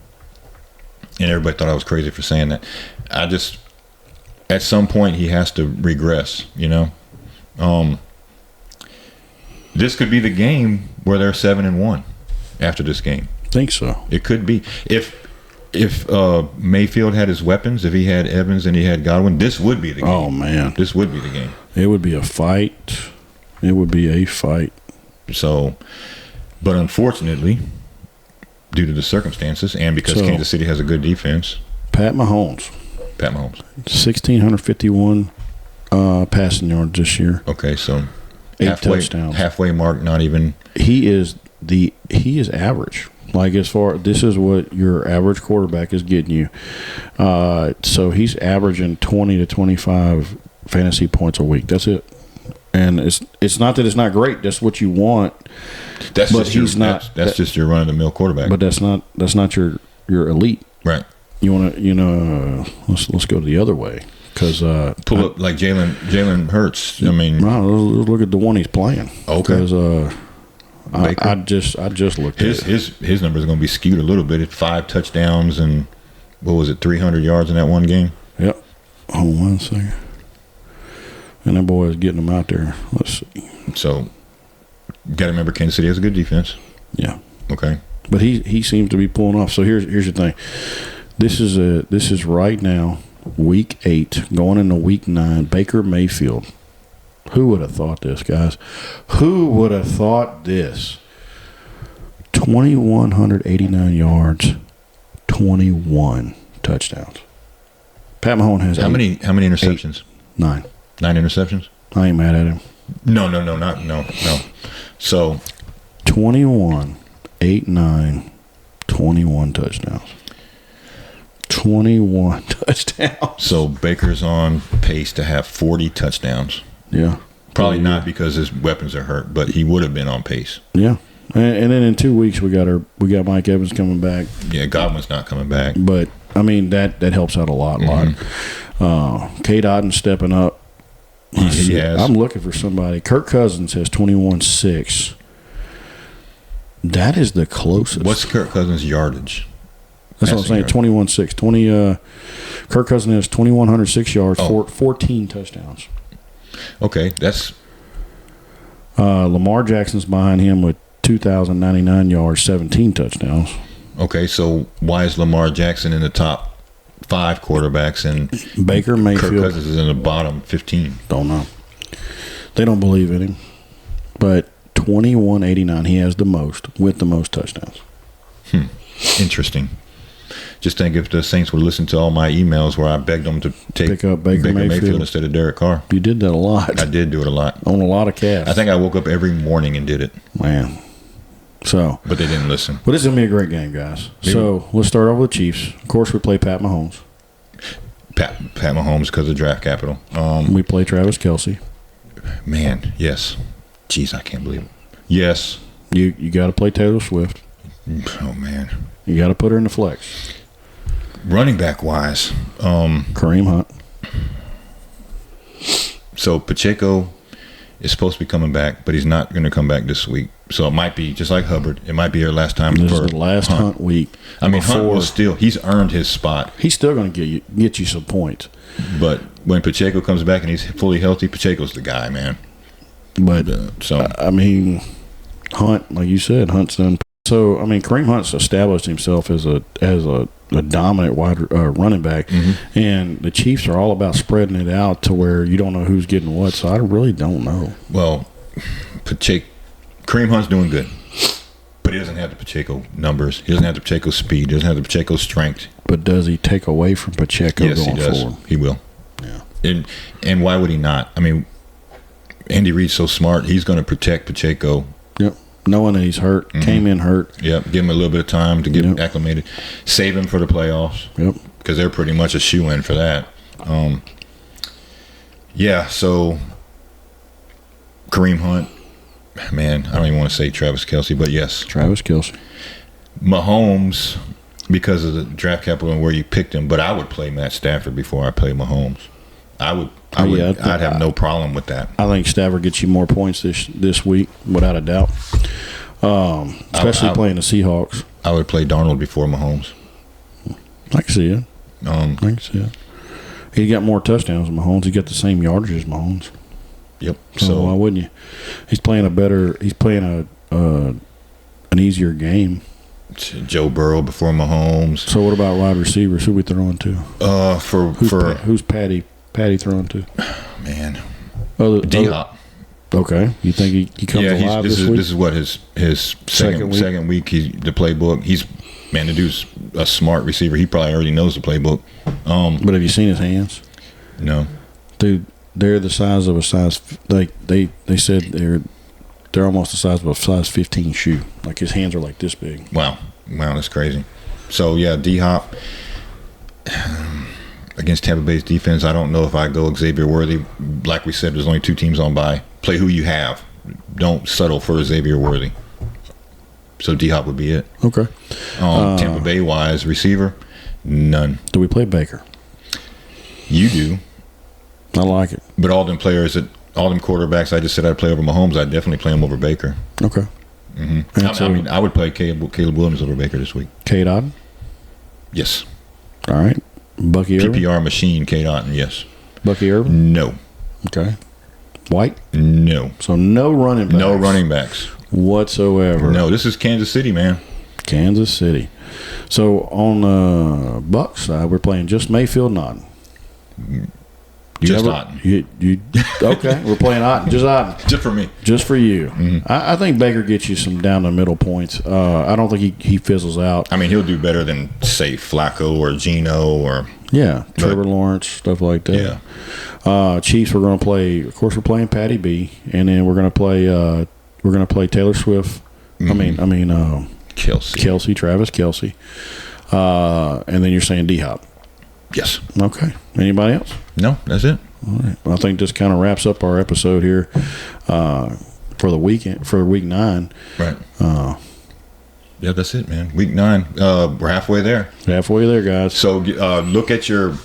And everybody thought I was crazy for saying that. At some point, he has to regress, you know? This could be the game where they're 7-1 after this game. I think so. It could be. If Mayfield had his weapons, if he had Evans and he had Godwin, this would be the game. Oh, man. This would be the game. It would be a fight. It would be a fight. So, but unfortunately, due to the circumstances and because Kansas City has a good defense. Pat Mahomes. 1,651 passing yards this year. Okay, so 8 touchdowns. Halfway mark, not even. He is average. Like this is what your average quarterback is getting you. So he's averaging 20 to 25 fantasy points a week. That's it. And it's not that it's not great. That's what you want. That's just your run of the mill quarterback. But that's not your elite. Right. You want to let's go the other way. Because pull up like Jalen Hurts. I mean, let's look at the one he's playing. Okay. Because I just looked at his numbers are going to be skewed a little bit. 5 touchdowns and 300 yards in that one game. Yep. Hold on 1 second. And that boy is getting them out there. Let's see. So, got to remember Kansas City has a good defense. Yeah. Okay. But he seems to be pulling off. So here's the thing. This is right now. Week 8, going into Week 9, Baker Mayfield. Who would have thought this, guys? Who would have thought this? 2,189 yards, 21 touchdowns. Pat Mahomes has how many interceptions? 9. 9 interceptions? I ain't mad at him. No. So 21, 8, 9, 21 touchdowns. 21 touchdowns. So Baker's on pace to have 40 touchdowns. Yeah. Probably not because his weapons are hurt, but he would have been on pace. Yeah. And then in 2 weeks we got Mike Evans coming back. Yeah, Godwin's not coming back. But I mean that helps out a lot. Cade Otton's stepping up. He has. I'm looking for somebody. Kirk Cousins has 21.6. That is the closest. What's Kirk Cousins' yardage? That's what I'm saying. 21.6. Kirk Cousins has 2,106 yards, 14 touchdowns. Okay, that's. Lamar Jackson's behind him with 2,099 yards, 17 touchdowns. Okay, so why is Lamar Jackson in the top 5 quarterbacks and Baker Mayfield? Kirk Cousins is in the bottom 15? Don't know. They don't believe in him. But 21.89, he has the most with the most touchdowns. Interesting. Just think if the Saints would listen to all my emails where I begged them to pick up Baker Mayfield instead of Derek Carr. You did that a lot. I did do it a lot. On a lot of casts. I think I woke up every morning and did it. Man. So. But they didn't listen. But this is going to be a great game, guys. So, let's start off with the Chiefs. Of course, we play Pat Mahomes. Pat Mahomes because of draft capital. We play Travis Kelce. Man, yes. Jeez, I can't believe it. Yes. You got to play Taylor Swift. Oh, man. You got to put her in the flex. Running back wise, Kareem Hunt. So Pacheco is supposed to be coming back, but he's not going to come back this week. So it might be just like Hubbard. It might be our last time. This is the last Hunt week. I mean, Hunt will he's earned his spot. He's still going to get you some points. But when Pacheco comes back and he's fully healthy, Pacheco's the guy, man. But I mean, Hunt, like you said, Hunt's done. So I mean, Kareem Hunt's established himself as a dominant wide running back, and the Chiefs are all about spreading it out to where you don't know who's getting what. So I really don't know. Well, Kareem Hunt's doing good, but he doesn't have the Pacheco numbers. He doesn't have the Pacheco speed. He doesn't have the Pacheco strength. But does he take away from Pacheco yes, going he does. forward? He will. Yeah. And why would he not? I mean, Andy Reid's so smart. He's going to protect Pacheco. Yep. Knowing that he's hurt, came in hurt. Yep. Give him a little bit of time to get acclimated. Save him for the playoffs. Yep. Because they're pretty much a shoe-in for that. Yeah, so Kareem Hunt. Man, I don't even want to say Travis Kelce, but yes. Travis Kelce. Mahomes, because of the draft capital and where you picked him, but I would play Matt Stafford before I play Mahomes. I'd have no problem with that. I think Stafford gets you more points this week, without a doubt. Especially playing the Seahawks. I would play Darnold before Mahomes. I can see it. I can see it. He got more touchdowns than Mahomes. He got the same yardage as Mahomes. Yep. So why wouldn't you? He's playing an easier game. Joe Burrow before Mahomes. So what about wide receivers? Who we throwing to? Who's Patty throwing to? Man. D-Hop. Okay. You think he comes alive this week? This is what his second week. The playbook. The dude's a smart receiver. He probably already knows the playbook. But have you seen his hands? No. Dude, they're the size of a size. Like they said they're almost the size of a size 15 shoe. Like his hands are like this big. Wow, that's crazy. So yeah, D-Hop against Tampa Bay's defense. I don't know if I go Xavier Worthy. Like we said, there's only 2 teams on bye. Play who you have. Don't settle for Xavier Worthy. So D-Hop would be it. Okay. Tampa Bay wise, receiver, none. Do we play Baker? You do. I like it. But all them quarterbacks I just said I'd play over Mahomes, I'd definitely play him over Baker. Okay. Mm-hmm. I would play Caleb Williams over Baker this week. Cade Otton? Yes. All right. Bucky Irvin? PPR machine, Cade Otton, yes. Bucky Irvin? No. Okay. White? No. So no running backs? No running backs. Whatsoever. No, this is Kansas City, man. Kansas City. So on the Bucs side, we're playing just Mayfield and Otton. Otton. Okay, we're playing Otton. Just Otton. Just for me. Just for you. Mm-hmm. I think Baker gets you some down the middle points. I don't think he fizzles out. I mean, he'll do better than, say, Flacco or Geno or... Yeah, Trevor Lawrence, stuff like that. Yeah. Chiefs, we're going to play... Of course, we're playing Patty B. And then we're going to play Taylor Swift. Mm-hmm. I mean Kelce. Travis Kelce. And then you're saying D-Hop. Yes. Okay. Anybody else? No, that's it. All right. Well, I think this kind of wraps up our episode here for the weekend, for week 9. Right. Yeah, that's it, man. Week 9. We're halfway there. Halfway there, guys. So look at your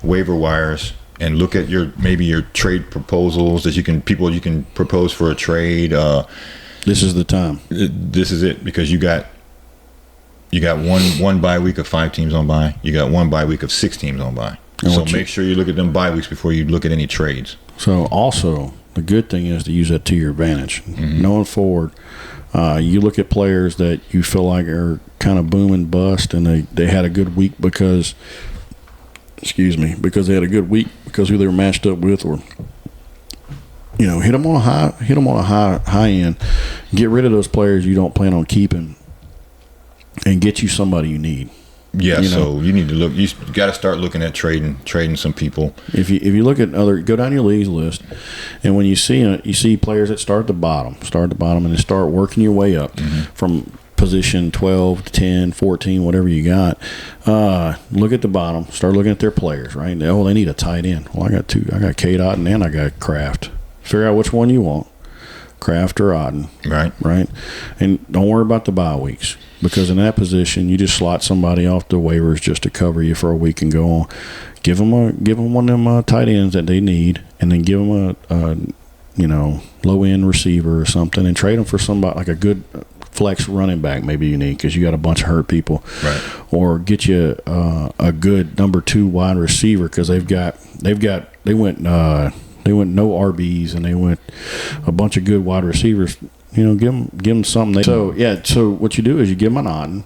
waiver wires and look at your trade proposals that you can propose for a trade. This is the time. This is it, because you got one bye week of 5 teams on bye. You got one bye week of 6 teams on bye. So make sure you look at them bye weeks before you look at any trades. So also, the good thing is to use that to your advantage. Mm-hmm. Going forward, you look at players that you feel like are kind of boom and bust, and they had a good week because they had a good week because who they were matched up with, or hit them on a high end. Get rid of those players you don't plan on keeping, and get you somebody you need. Yeah, so you need to look. You got to start looking at trading some people. If you look at go down your leagues list, and when you see players that start at the bottom, and then start working your way up from position 12 to 10, 14, whatever you got. Look at the bottom. Start looking at their players. Right? Oh, they need a tight end. Well, I got 2. I got K-Dot and I got Kraft. Figure out which one you want, Kraft or Otten. Right. And don't worry about the bye weeks. Because in that position, you just slot somebody off the waivers just to cover you for a week and go on. Give them one of them tight ends that they need, and then give them a low end receiver or something, and trade them for somebody like a good flex running back.Maybe you need, because you got a bunch of hurt people, right? Or get you a good number 2 wide receiver, because they went no RBs, and they went a bunch of good wide receivers. Give them something. So what you do is you give them an Otten.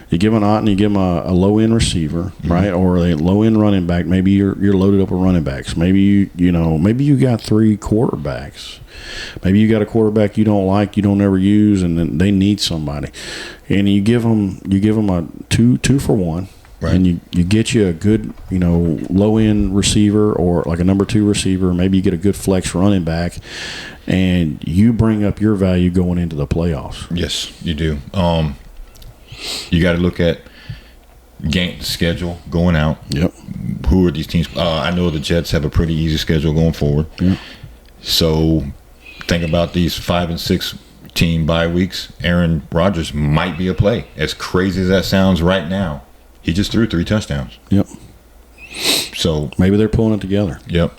You give them a low end receiver, right, or a low end running back. Maybe you're loaded up with running backs.Maybe you got 3 quarterbacks. Maybe you got a quarterback you don't like, you don't ever use, and then they need somebody, and you give them a two for one. Right. And you get you a good, low end receiver, or like a number 2 receiver. Maybe you get a good flex running back, and you bring up your value going into the playoffs. Yes, you do. You got to look at game schedule going out. Yep. Who are these teams? I know the Jets have a pretty easy schedule going forward. Yep. So think about these 5 and 6 team bye weeks. Aaron Rodgers might be a play. As crazy as that sounds right now, he just threw 3 touchdowns. Yep. So maybe they're pulling it together. Yep.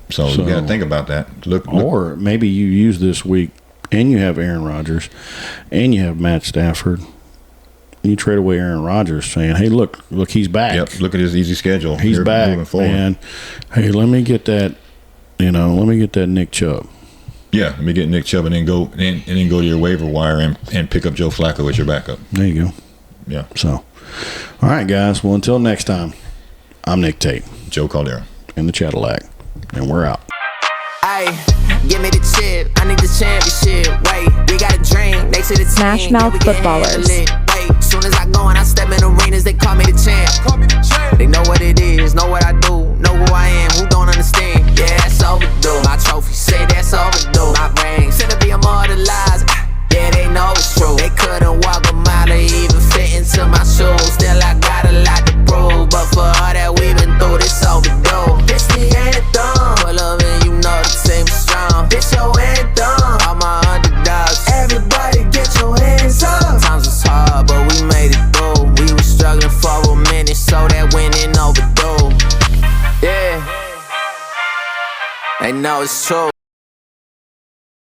So you got to think about that. Look. Or maybe you use this week, and you have Aaron Rodgers, and you have Matt Stafford. You trade away Aaron Rodgers, saying, "Hey, look, he's back. Yep. Look at his easy schedule. He's back, man. Hey, let me get that. Let me get that Nick Chubb. Yeah, let me get Nick Chubb, and then go to your waiver wire and pick up Joe Flacco as your backup. There you go. Yeah. So, all right, guys. Well, until next time, I'm Nick Tate, Joe Caldera, and the Cadillac, and we're out. Ay, give me the chip, I need the championship. Wait, we got a dream, next to the team. SmashMouth Footballerz. Wait, soon as I go and I step in arenas, they call me the champ. They know what it is, know what I do, know who I am, who don't understand. Yeah, that's overdue. My trophy say that's overdue. My ring said to be immortalized. Yeah, they know it's true. They couldn't walk a mile or even fit into my shoes. Still, I got a lot to prove, but for all that we've been through, this overdue. This the anthem. Pull up and you know the team is strong. This your anthem. All my underdogs. Everybody get your hands up. Sometimes it's hard, but we made it through. We were struggling for a minute, so that winning overdue. Yeah, they know it's true.